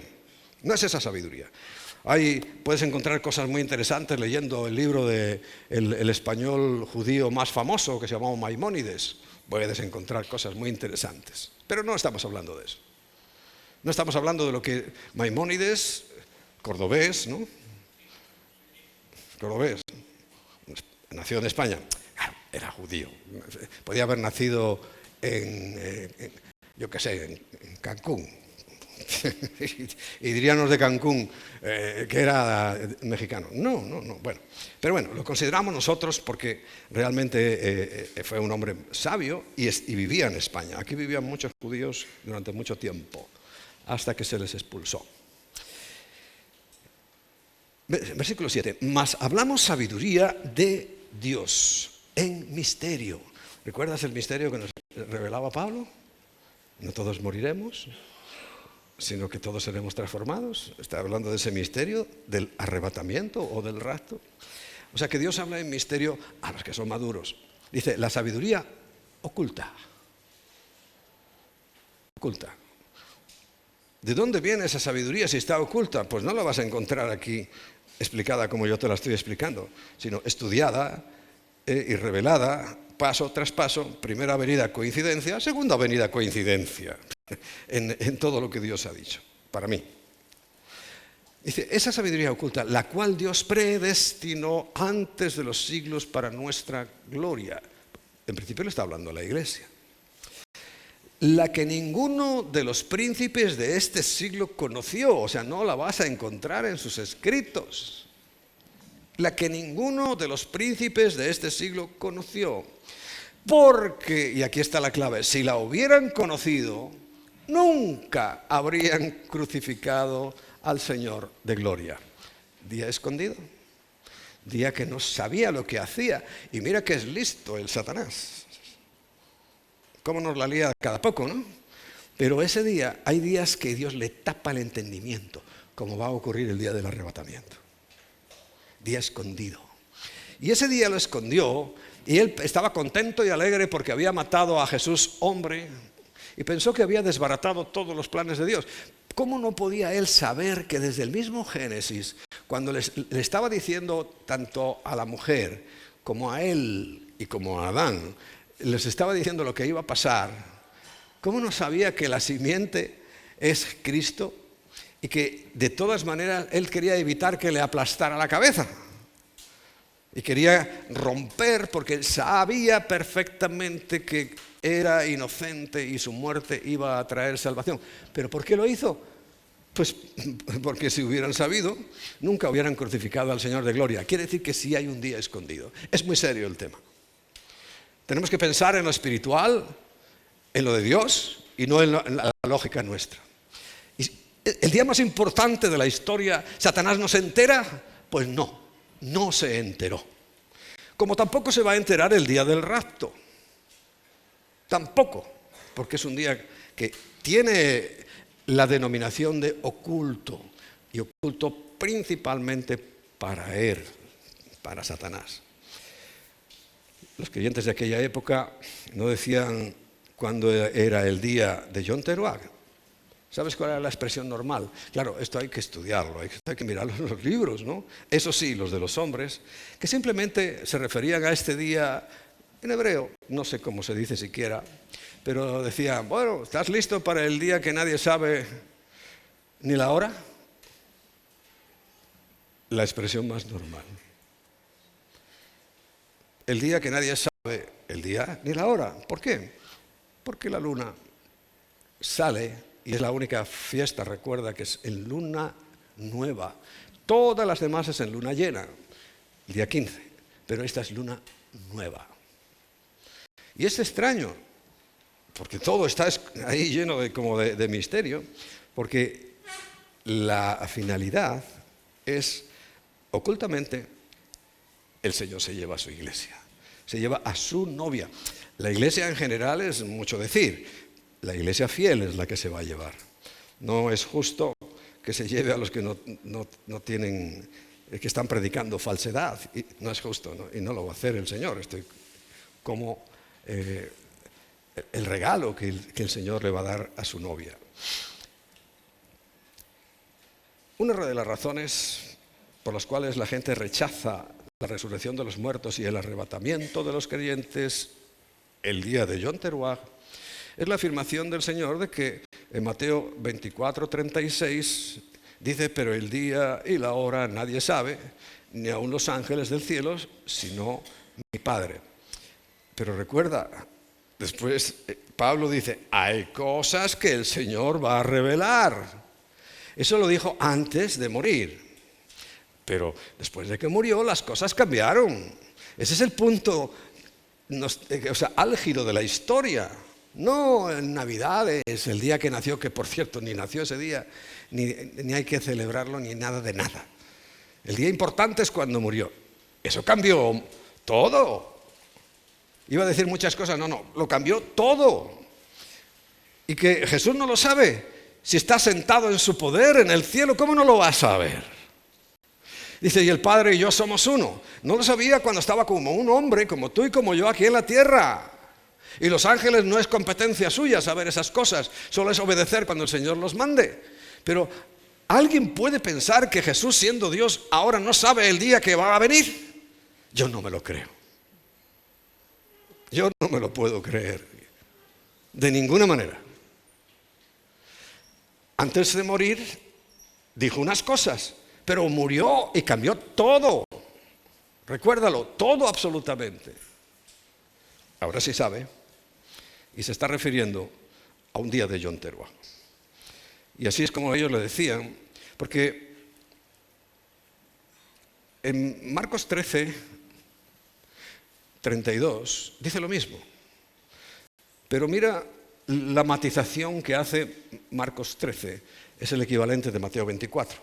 Speaker 1: No es esa sabiduría. Ahí puedes encontrar cosas muy interesantes leyendo el libro del español judío más famoso que se llamaba Maimónides. Puedes encontrar cosas muy interesantes. Pero no estamos hablando de eso. No estamos hablando de lo que Maimónides, cordobés, ¿no? Cordobés, nació en España. Claro, era judío. Podía haber nacido yo qué sé, en Cancún. Y dirían los de Cancún que era mexicano. No. Bueno, pero bueno, lo consideramos nosotros porque realmente fue un hombre sabio y vivía en España. Aquí vivían muchos judíos durante mucho tiempo, hasta que se les expulsó. Versículo 7. Mas hablamos sabiduría de Dios en misterio. ¿Recuerdas el misterio que nos revelaba Pablo? No todos moriremos, sino que todos seremos transformados. Está hablando de ese misterio del arrebatamiento o del rapto. O sea que Dios habla en misterio a los que son maduros. Dice, la sabiduría oculta. oculta. ¿De dónde viene esa sabiduría si está oculta? Pues no la vas a encontrar aquí explicada como yo te la estoy explicando, sino estudiada y revelada paso tras paso. Primera venida coincidencia, segunda venida coincidencia en todo lo que Dios ha dicho, para mí. Dice, esa sabiduría oculta, la cual Dios predestinó antes de los siglos para nuestra gloria. En principio le está hablando a la iglesia. La que ninguno de los príncipes de este siglo conoció, o sea, no la vas a encontrar en sus escritos. La que ninguno de los príncipes de este siglo conoció. Porque, y aquí está la clave, si la hubieran conocido, nunca habrían crucificado al Señor de gloria. Día escondido, día que no sabía lo que hacía. Y mira que es listo el Satanás. Cómo nos la lía cada poco, ¿no? Pero ese día, hay días que Dios le tapa el entendimiento, como va a ocurrir el día del arrebatamiento. Día escondido. Y ese día lo escondió, y él estaba contento y alegre porque había matado a Jesús hombre, y pensó que había desbaratado todos los planes de Dios. ¿Cómo no podía él saber que desde el mismo Génesis, cuando le estaba diciendo tanto a la mujer como a él y como a Adán, les estaba diciendo lo que iba a pasar? ¿Cómo no sabía que la simiente es Cristo y que de todas maneras él quería evitar que le aplastara la cabeza? Y quería romper porque sabía perfectamente que era inocente y su muerte iba a traer salvación. ¿Pero por qué lo hizo? Pues porque si hubieran sabido, nunca hubieran crucificado al Señor de gloria. Quiere decir que sí hay un día escondido. Es muy serio el tema. Tenemos que pensar en lo espiritual, en lo de Dios y no en la lógica nuestra. Y el día más importante de la historia, ¿Satanás no se entera? Pues no se enteró. Como tampoco se va a enterar el día del rapto. Tampoco, porque es un día que tiene la denominación de oculto, y oculto principalmente para él, para Satanás. Los creyentes de aquella época no decían cuándo era el día de Yom Teruah. ¿Sabes cuál era la expresión normal? Claro, esto hay que estudiarlo, hay que mirarlo en los libros, ¿no? Eso sí, los de los hombres, que simplemente se referían a este día en hebreo, no sé cómo se dice siquiera, pero decían, bueno, ¿estás listo para el día que nadie sabe ni la hora? La expresión más normal. El día que nadie sabe el día ni la hora. ¿Por qué? Porque la luna sale y es la única fiesta, recuerda, que es en luna nueva. Todas las demás es en luna llena, el día 15, pero esta es luna nueva. Y es extraño, porque todo está ahí lleno de misterio, porque la finalidad es, ocultamente, el Señor se lleva a su iglesia, se lleva a su novia. La iglesia en general es mucho decir, la iglesia fiel es la que se va a llevar. No es justo que se lleve a los que no tienen, que están predicando falsedad. Y no es justo, ¿no? Y no lo va a hacer el Señor. Estoy como el regalo que el Señor le va a dar a su novia. Una de las razones por las cuales la gente rechaza la resurrección de los muertos y el arrebatamiento de los creyentes el día de Yom Teruah es la afirmación del Señor de que en Mateo 24:36 dice, pero el día y la hora nadie sabe, ni aun los ángeles del cielo, sino mi Padre. Pero recuerda, después Pablo dice, hay cosas que el Señor va a revelar. Eso lo dijo antes de morir. Pero después de que murió, las cosas cambiaron. Ese es el punto álgido de la historia. No en Navidades, el día que nació, que por cierto ni nació ese día, ni hay que celebrarlo, ni nada de nada. El día importante es cuando murió. Eso cambió todo. Iba a decir muchas cosas, no, lo cambió todo. Y que Jesús no lo sabe. Si está sentado en su poder en el cielo, ¿cómo no lo va a saber? Dice, y el Padre y yo somos uno. No lo sabía cuando estaba como un hombre, como tú y como yo aquí en la tierra. Y los ángeles no es competencia suya saber esas cosas, solo es obedecer cuando el Señor los mande. Pero ¿alguien puede pensar que Jesús, siendo Dios, ahora no sabe el día que va a venir? Yo no me lo creo. Yo no me lo puedo creer. De ninguna manera. Antes de morir, dijo unas cosas, pero murió y cambió todo. Recuérdalo, todo absolutamente. Ahora sí sabe, y se está refiriendo a un día de Yom Teruah. Y así es como ellos le decían, porque en Marcos 13, 32, dice lo mismo. Pero mira la matización que hace Marcos 13, es el equivalente de Mateo 24,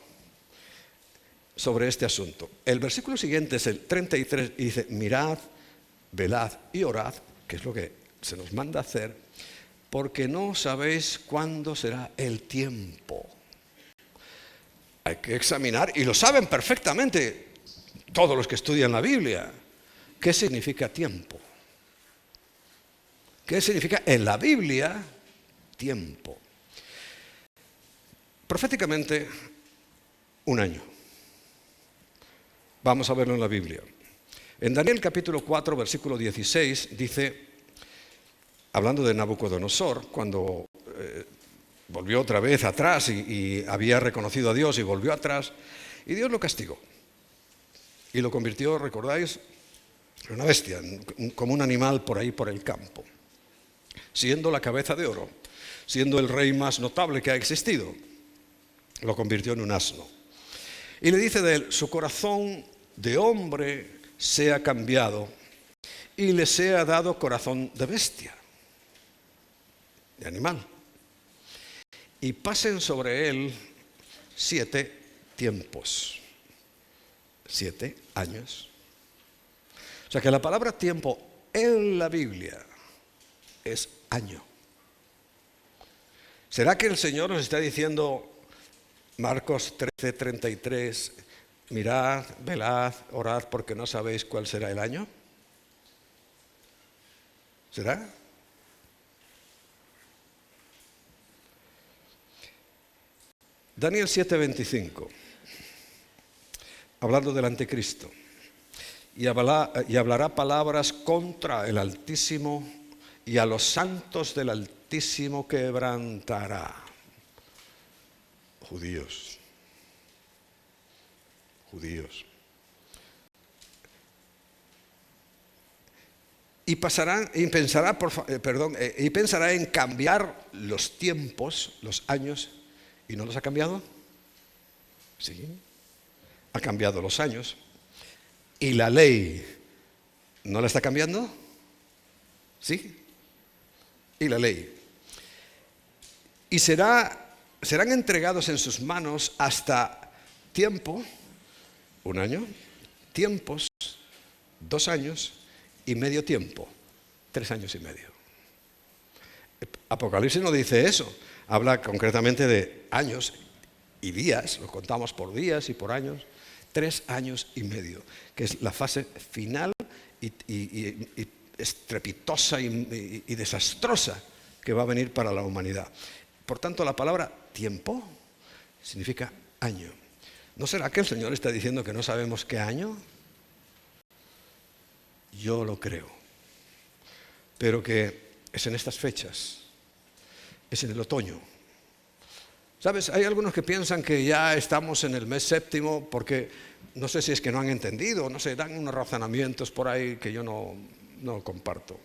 Speaker 1: sobre este asunto. El versículo siguiente es el 33 y dice, mirad, velad y orad, que es lo que se nos manda hacer, porque no sabéis cuándo será el tiempo. Hay que examinar, y lo saben perfectamente todos los que estudian la Biblia, qué significa tiempo. ¿Qué significa en la Biblia tiempo? Proféticamente, un año. Vamos a verlo en la Biblia. En Daniel capítulo 4, versículo 16, dice, hablando de Nabucodonosor, cuando volvió otra vez atrás y había reconocido a Dios y volvió atrás, y Dios lo castigó. Y lo convirtió, ¿recordáis?, en una bestia, como un animal por ahí por el campo. Siendo la cabeza de oro, siendo el rey más notable que ha existido, lo convirtió en un asno. Y le dice de él, su corazón de hombre sea cambiado y le sea dado corazón de bestia, de animal. Y pasen sobre él 7 tiempos, 7 años. O sea que la palabra tiempo en la Biblia es año. ¿Será que el Señor nos está diciendo, Marcos 13, 33, mirad, velad, orad, porque no sabéis cuál será el año? ¿Será? Daniel 7:25, hablando del anticristo, y hablará palabras contra el Altísimo y a los santos del Altísimo quebrantará. Judíos. Y pensará en cambiar los tiempos, los años, ¿y no los ha cambiado? Sí, ha cambiado los años. ¿Y la ley no la está cambiando? Sí. ¿Y la ley? Y serán entregados en sus manos hasta tiempo, 1 año, tiempos, 2 años y medio tiempo, 3 años y medio. Apocalipsis no dice eso, habla concretamente de años y días, lo contamos por días y por años, 3 años y medio, que es la fase final y estrepitosa y desastrosa que va a venir para la humanidad. Por tanto, la palabra tiempo significa año. ¿No será que el Señor está diciendo que no sabemos qué año? Yo lo creo. Pero que es en estas fechas, es en el otoño. ¿Sabes? Hay algunos que piensan que ya estamos en el mes séptimo porque no sé si es que no han entendido, no sé, dan unos razonamientos por ahí que yo no comparto.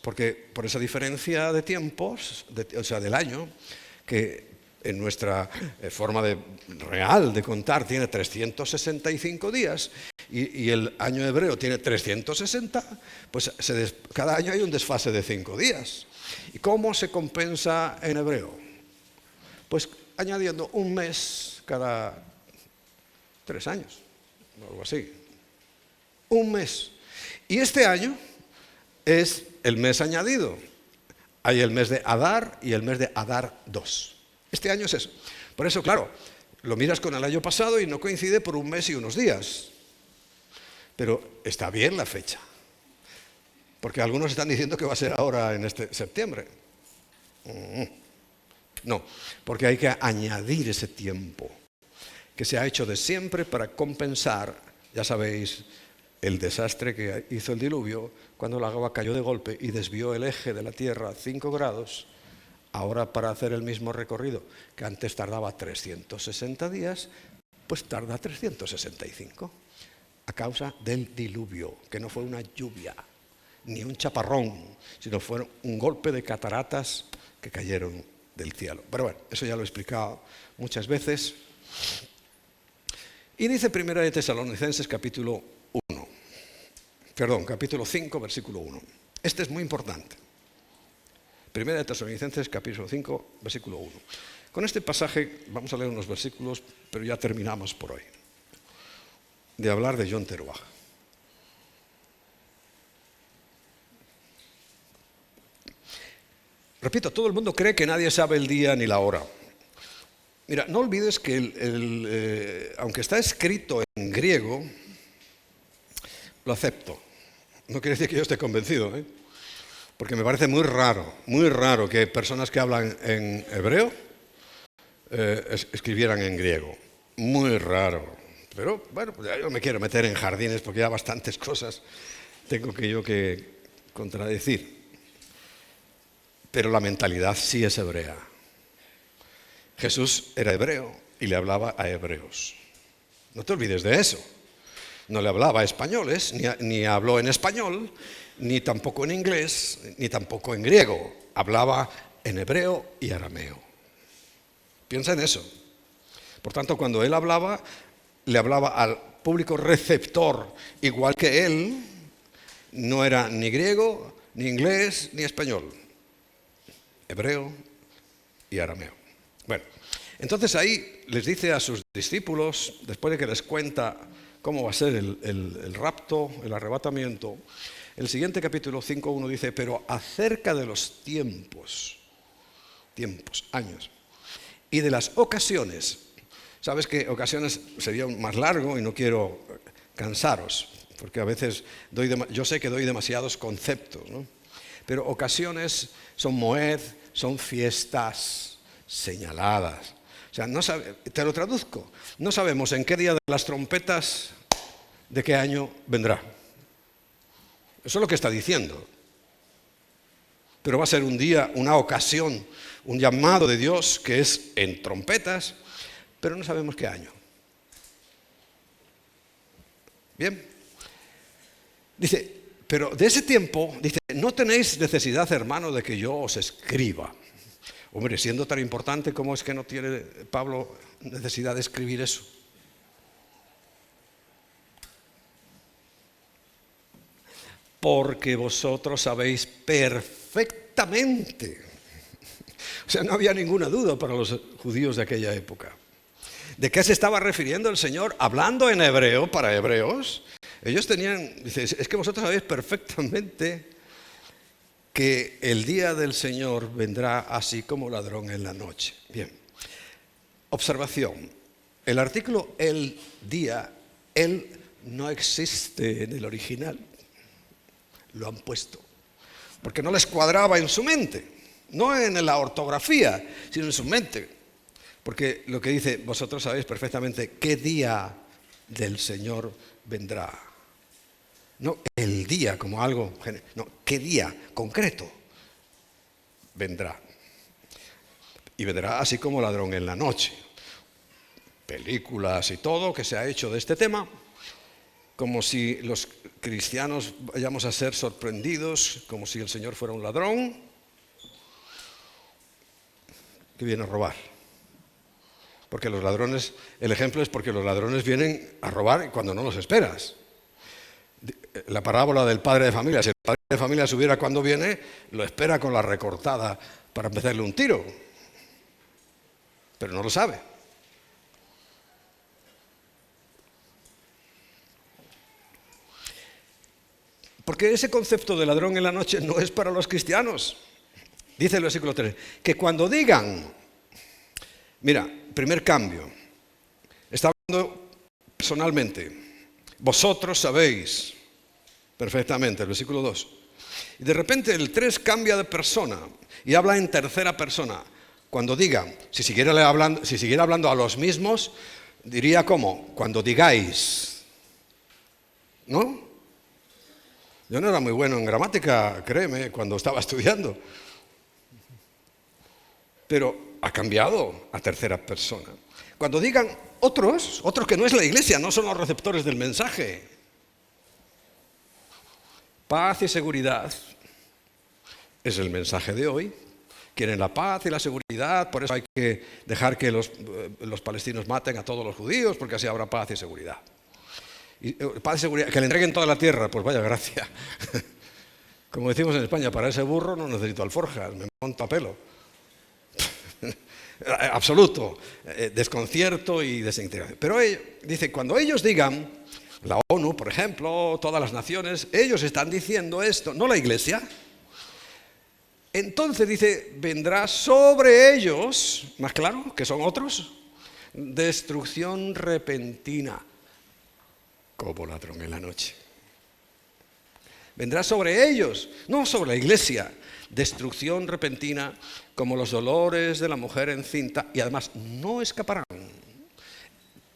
Speaker 1: Porque por esa diferencia de tiempos, o sea, del año, que en nuestra forma real de contar tiene 365 días y el año hebreo tiene 360, pues cada año hay un desfase de 5 días. ¿Y cómo se compensa en hebreo? Pues añadiendo un mes cada 3 años, o algo así. Un mes. Y este año es el mes añadido. Hay el mes de Adar y el mes de Adar 2. Este año es eso. Por eso, claro, lo miras con el año pasado y no coincide por un mes y unos días. Pero está bien la fecha. Porque algunos están diciendo que va a ser ahora en este septiembre. No, porque hay que añadir ese tiempo que se ha hecho de siempre para compensar, ya sabéis, el desastre que hizo el diluvio cuando el agua cayó de golpe y desvió el eje de la Tierra 5 grados. Ahora, para hacer el mismo recorrido que antes tardaba 360 días, pues tarda 365 a causa del diluvio, que no fue una lluvia ni un chaparrón, sino fue un golpe de cataratas que cayeron del cielo. Pero bueno, eso ya lo he explicado muchas veces. Y dice Primera de Tesalonicenses capítulo 5, versículo 1. Este es muy importante. Primera de Tesalonicenses capítulo 5, versículo 1. Con este pasaje vamos a leer unos versículos, pero ya terminamos por hoy de hablar de John Teruaj. Repito, todo el mundo cree que nadie sabe el día ni la hora. Mira, no olvides que aunque está escrito en griego, lo acepto. No quiere decir que yo esté convencido, ¿eh? Porque me parece muy raro que personas que hablan en hebreo escribieran en griego. Muy raro. Pero bueno, pues yo no me quiero meter en jardines porque ya bastantes cosas tengo que contradecir. Pero la mentalidad sí es hebrea. Jesús era hebreo y le hablaba a hebreos. No te olvides de eso. No le hablaba a españoles, ni habló en español, ni tampoco en inglés, ni tampoco en griego. Hablaba en hebreo y arameo. Piensa en eso. Por tanto, cuando él hablaba, le hablaba al público receptor, igual que él, no era ni griego, ni inglés, ni español. Hebreo y arameo. Bueno, entonces ahí les dice a sus discípulos, después de que les cuenta cómo va a ser el rapto, el arrebatamiento, el siguiente capítulo 5.1 dice, pero acerca de los tiempos, años, y de las ocasiones, sabes que ocasiones sería más largo y no quiero cansaros, porque a veces yo sé que doy demasiados conceptos, ¿no? Pero ocasiones son moed, son fiestas señaladas. O sea, te lo traduzco. No sabemos en qué día de las trompetas de qué año vendrá. Eso es lo que está diciendo. Pero va a ser un día, una ocasión, un llamado de Dios que es en trompetas, pero no sabemos qué año. Bien. Dice, pero de ese tiempo, dice, no tenéis necesidad, hermano, de que yo os escriba. Hombre, siendo tan importante, ¿cómo es que no tiene Pablo necesidad de escribir eso? Porque vosotros sabéis perfectamente. O sea, no había ninguna duda para los judíos de aquella época. ¿De qué se estaba refiriendo el Señor hablando en hebreo para hebreos? Ellos dice, es que vosotros sabéis perfectamente que el día del Señor vendrá así como ladrón en la noche. Bien, observación. El artículo el día, el no existe en el original. Lo han puesto. Porque no les cuadraba en su mente. No en la ortografía, sino en su mente. Porque lo que dice, vosotros sabéis perfectamente qué día del Señor vendrá. No el día como algo, no, qué día concreto vendrá. Y vendrá así como ladrón en la noche. Películas y todo que se ha hecho de este tema, como si los cristianos vayamos a ser sorprendidos, como si el Señor fuera un ladrón que viene a robar. Porque los ladrones, el ejemplo es porque los ladrones vienen a robar cuando no los esperas. La parábola del padre de familia, si el padre de familia supiera cuándo viene, lo espera con la recortada para empezarle un tiro. Pero no lo sabe. Porque ese concepto de ladrón en la noche no es para los cristianos. Dice el versículo 3, que cuando digan, mira, primer cambio, está hablando personalmente, vosotros sabéis perfectamente, el versículo 2, Y de repente el 3 cambia de persona y habla en tercera persona. Cuando diga, si siguiera hablando a los mismos, diría ¿cómo? Cuando digáis. ¿No? Yo no era muy bueno en gramática, créeme, cuando estaba estudiando. Pero ha cambiado a tercera persona. Cuando digan otros que no es la iglesia, no son los receptores del mensaje. Paz y seguridad es el mensaje de hoy. Quieren la paz y la seguridad, por eso hay que dejar que los palestinos maten a todos los judíos, porque así habrá paz y seguridad. Y, paz y seguridad, que le entreguen toda la tierra, pues vaya gracia. Como decimos en España, para ese burro no necesito alforjas, me monto a pelo. Absoluto, desconcierto y desintegración. Pero dice, cuando ellos digan, la ONU, por ejemplo, todas las naciones, ellos están diciendo esto, no la iglesia. Entonces dice, vendrá sobre ellos, más claro, que son otros, destrucción repentina, como ladrón en la noche. Vendrá sobre ellos, no sobre la iglesia, destrucción repentina, como los dolores de la mujer encinta, y además no escaparán.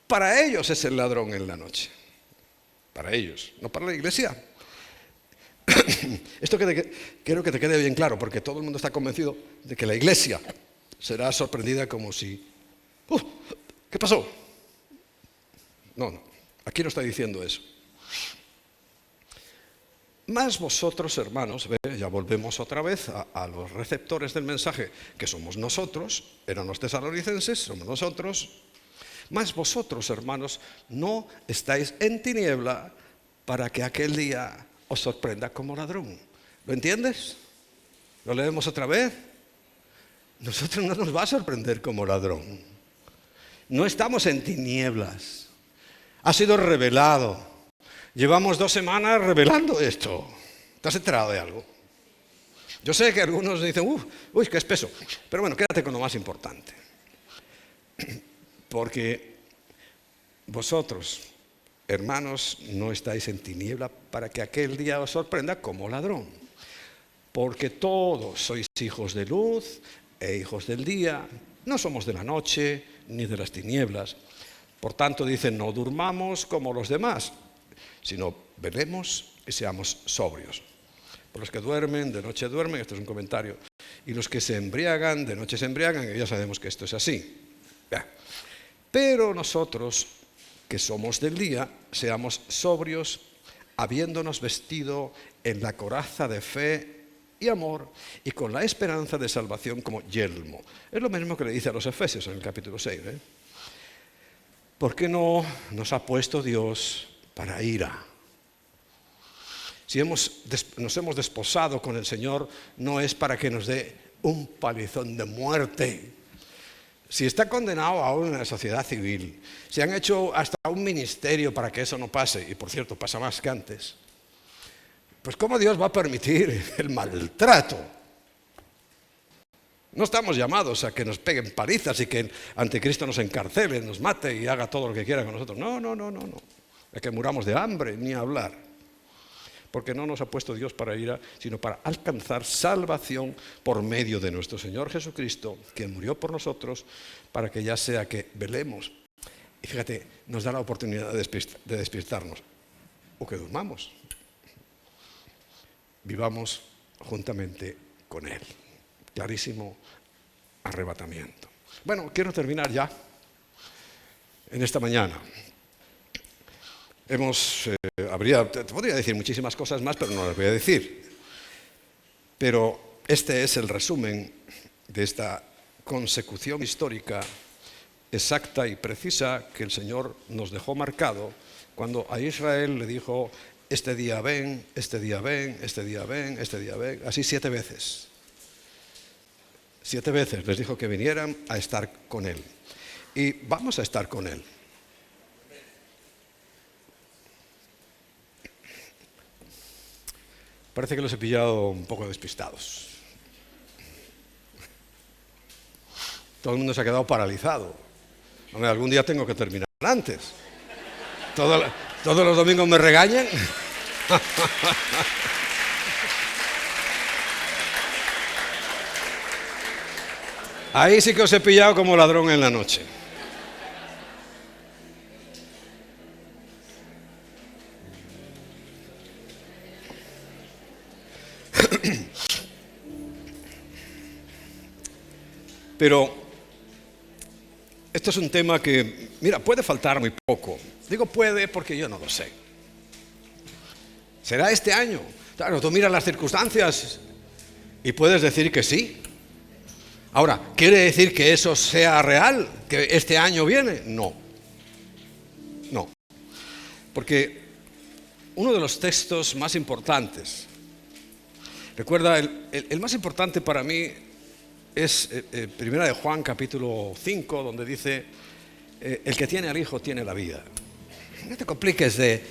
Speaker 1: Para ellos es el ladrón en la noche, para ellos, no para la iglesia. Esto quiero que te quede bien claro, porque todo el mundo está convencido de que la iglesia será sorprendida como si... ¿Qué pasó? No, aquí no está diciendo eso. Más vosotros, hermanos, ya volvemos otra vez a los receptores del mensaje, que somos nosotros, eran los tesalonicenses, somos nosotros. Más vosotros, hermanos, no estáis en tiniebla para que aquel día os sorprenda como ladrón. ¿Lo entiendes? ¿Lo leemos otra vez? Nosotros no nos va a sorprender como ladrón. No estamos en tinieblas. Ha sido revelado. Llevamos 2 semanas revelando esto. ¿Te has enterado de algo? Yo sé que algunos dicen, uy, qué espeso. Pero bueno, quédate con lo más importante. Porque vosotros, hermanos, no estáis en tiniebla para que aquel día os sorprenda como ladrón. Porque todos sois hijos de luz e hijos del día. No somos de la noche ni de las tinieblas. Por tanto, dice, no durmamos como los demás, sino velemos y seamos sobrios. Por los que duermen, de noche duermen, esto es un comentario. Y los que se embriagan, de noche se embriagan, y ya sabemos que esto es así. Pero nosotros, que somos del día, seamos sobrios, habiéndonos vestido en la coraza de fe y amor y con la esperanza de salvación como yelmo. Es lo mismo que le dice a los Efesios en el capítulo 6. ¿Por qué no nos ha puesto Dios para ira? Si nos hemos desposado con el Señor, no es para que nos dé un palizón de muerte. Si está condenado aún en la sociedad civil, si han hecho hasta un ministerio para que eso no pase, y por cierto pasa más que antes, pues ¿cómo Dios va a permitir el maltrato? No estamos llamados a que nos peguen palizas y que el anticristo nos encarcele, nos mate y haga todo lo que quiera con nosotros. No. A que muramos de hambre, ni hablar. Porque no nos ha puesto Dios para ira, sino para alcanzar salvación por medio de nuestro Señor Jesucristo, quien murió por nosotros, para que ya sea que velemos. Y fíjate, nos da la oportunidad de despistarnos, o que durmamos. Vivamos juntamente con Él. Clarísimo arrebatamiento. Bueno, quiero terminar ya en esta mañana. Te podría decir muchísimas cosas más, pero no las voy a decir. Pero este es el resumen de esta consecución histórica exacta y precisa que el Señor nos dejó marcado cuando a Israel le dijo, este día ven, este día ven, este día ven, este día ven, así 7 veces. 7 veces les dijo que vinieran a estar con Él. Y vamos a estar con Él. Parece que los he pillado un poco despistados. Todo el mundo se ha quedado paralizado. Hombre, algún día tengo que terminar antes. Todos los domingos me regañan. Ahí sí que os he pillado como ladrón en la noche. Pero esto es un tema que, mira, puede faltar muy poco. Digo puede porque yo no lo sé. ¿Será este año? Claro, tú miras las circunstancias y puedes decir que sí. Ahora, ¿quiere decir que eso sea real? ¿Que este año viene? No. No. Porque uno de los textos más importantes, recuerda, el más importante para mí es Primera de Juan, capítulo 5, donde dice, el que tiene al Hijo tiene la vida. No te compliques de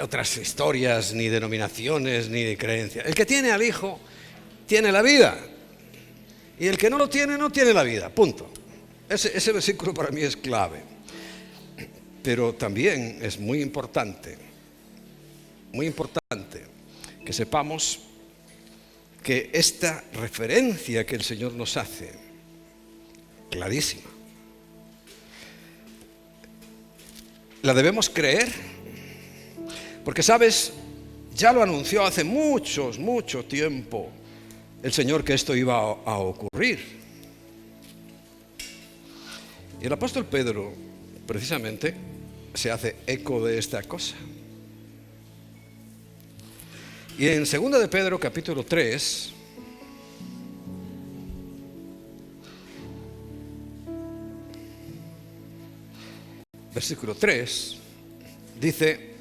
Speaker 1: otras historias, ni denominaciones, ni de creencias. El que tiene al Hijo tiene la vida. Y el que no lo tiene, no tiene la vida. Punto. Ese versículo para mí es clave. Pero también es muy importante que sepamos que esta referencia que el Señor nos hace, clarísima, la debemos creer, porque sabes, ya lo anunció hace mucho tiempo el Señor que esto iba a ocurrir. Y el apóstol Pedro, precisamente, se hace eco de esta cosa. Y en 2 de Pedro, capítulo 3, versículo 3, dice,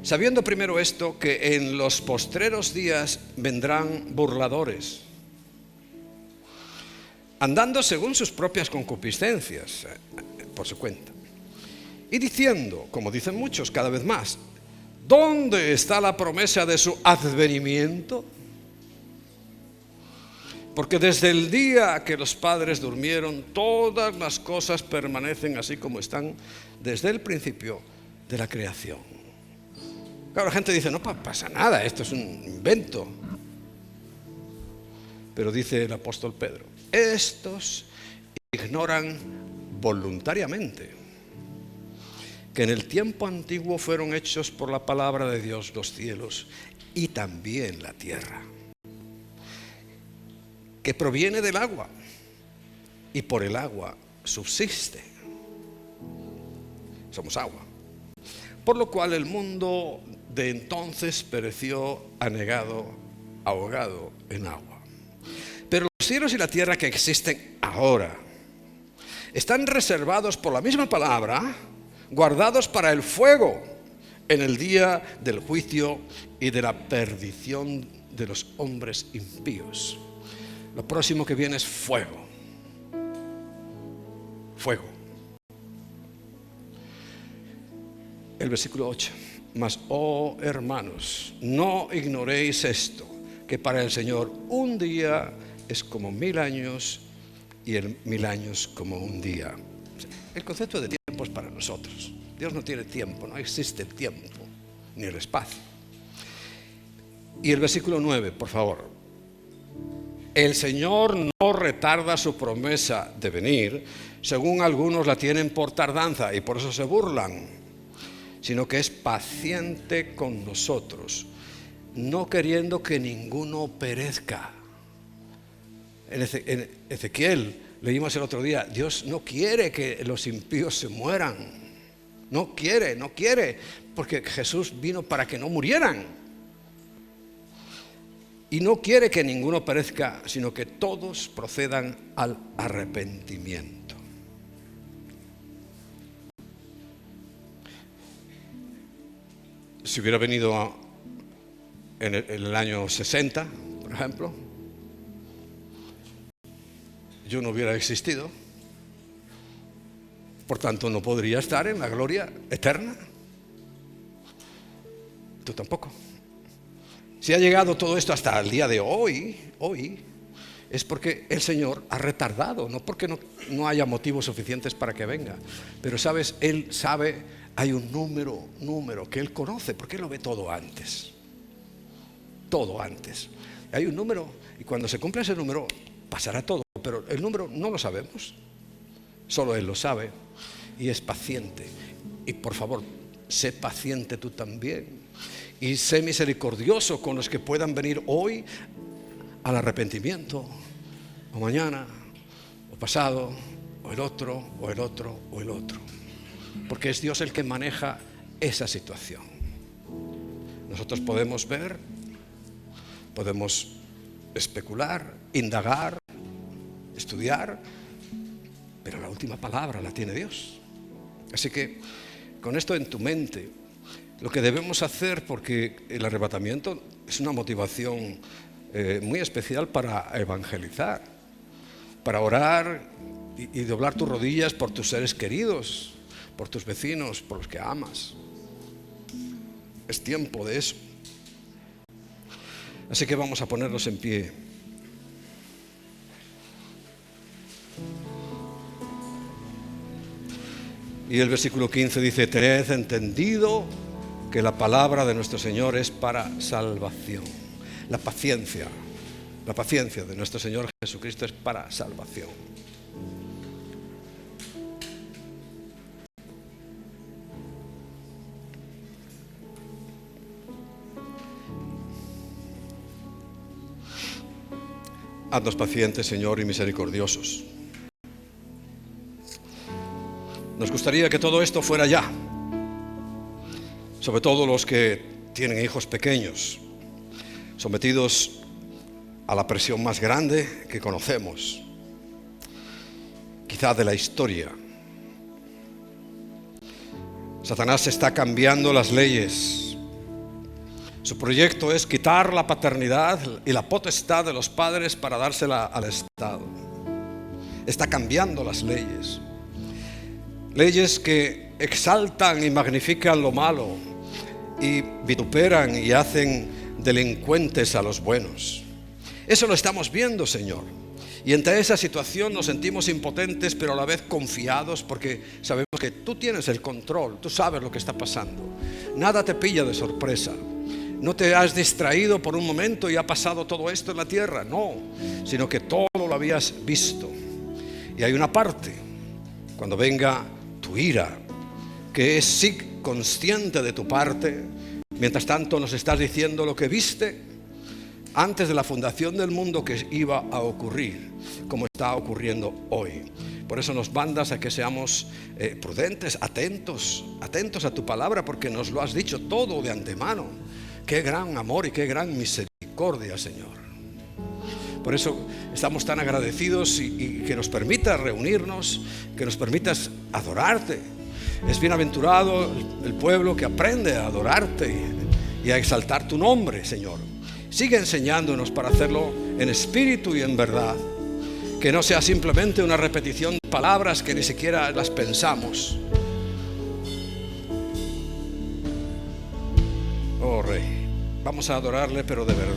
Speaker 1: sabiendo primero esto, que en los postreros días vendrán burladores, andando según sus propias concupiscencias, por su cuenta, y diciendo, como dicen muchos cada vez más, ¿dónde está la promesa de su advenimiento? Porque desde el día que los padres durmieron, todas las cosas permanecen así como están desde el principio de la creación. Claro, la gente dice, no pasa nada, esto es un invento. Pero dice el apóstol Pedro, estos ignoran voluntariamente que en el tiempo antiguo fueron hechos por la palabra de Dios los cielos y también la tierra, que proviene del agua y por el agua subsiste. Somos agua. Por lo cual el mundo de entonces pereció anegado, ahogado en agua. Pero los cielos y la tierra que existen ahora están reservados por la misma palabra, guardados para el fuego en el día del juicio y de la perdición de los hombres impíos. Lo próximo que viene es fuego. Fuego. El versículo 8. Mas, oh hermanos, no ignoréis esto, que para el Señor un día es como 1000 años y el 1000 años como un día. El concepto de tiempo es para nosotros. Dios no tiene tiempo, no existe el tiempo ni el espacio. Y el versículo 9, por favor. El Señor no retarda su promesa de venir, según algunos la tienen por tardanza y por eso se burlan, sino que es paciente con nosotros, no queriendo que ninguno perezca. En Ezequiel leímos el otro día, Dios no quiere que los impíos se mueran. No quiere, porque Jesús vino para que no murieran. Y no quiere que ninguno perezca, sino que todos procedan al arrepentimiento. Si hubiera venido en el año 60, por ejemplo, yo no hubiera existido, por tanto no podría estar en la gloria eterna. Tú tampoco. Si ha llegado todo esto hasta el día de hoy, es porque el Señor ha retardado, no porque no haya motivos suficientes para que venga. Pero sabes, Él sabe, hay un número que Él conoce, porque Él lo ve todo antes. Todo antes. Hay un número, y cuando se cumpla ese número, pasará todo. pero el número no lo sabemos. Solo Él lo sabe y es paciente. Y por favor, sé paciente tú también. Y sé misericordioso con los que puedan venir hoy al arrepentimiento, o mañana, o pasado, o el otro, o el otro, o el otro. Porque es Dios el que maneja esa situación. Nosotros podemos ver, podemos especular, indagar, estudiar, pero la última palabra la tiene Dios. Así que con esto en tu mente, lo que debemos hacer, porque el arrebatamiento es una motivación muy especial para evangelizar, para orar y doblar tus rodillas por tus seres queridos, por tus vecinos, por los que amas. Es tiempo de eso. Así que vamos a ponernos en pie. Y el versículo 15 dice: tened entendido que la palabra de nuestro Señor es para salvación. La paciencia de nuestro Señor Jesucristo es para salvación. Haznos pacientes, Señor, y misericordiosos. Nos gustaría que todo esto fuera ya, sobre todo los que tienen hijos pequeños, sometidos a la presión más grande que conocemos, quizá de la historia. Satanás está cambiando las leyes. Su proyecto es quitar la paternidad y la potestad de los padres para dársela al Estado. Está cambiando las leyes. Leyes que exaltan y magnifican lo malo y vituperan y hacen delincuentes a los buenos. Eso lo estamos viendo, Señor. Y ante esa situación nos sentimos impotentes, pero a la vez confiados, porque sabemos que tú tienes el control, tú sabes lo que está pasando. Nada te pilla de sorpresa. No te has distraído por un momento y ha pasado todo esto en la tierra, no, sino que todo lo habías visto. Y hay una parte, cuando venga tu ira, que es sí consciente de tu parte. Mientras tanto nos estás diciendo lo que viste antes de la fundación del mundo que iba a ocurrir, como está ocurriendo hoy. Por eso nos mandas a que seamos prudentes, atentos a tu palabra, porque nos lo has dicho todo de antemano. Qué gran amor y qué gran misericordia, Señor. Por eso estamos tan agradecidos y que nos permitas reunirnos, que nos permitas adorarte. Es bienaventurado el pueblo que aprende a adorarte y a exaltar tu nombre, Señor. Sigue enseñándonos para hacerlo en espíritu y en verdad. Que no sea simplemente una repetición de palabras que ni siquiera las pensamos. Oh Rey, vamos a adorarle, pero de verdad.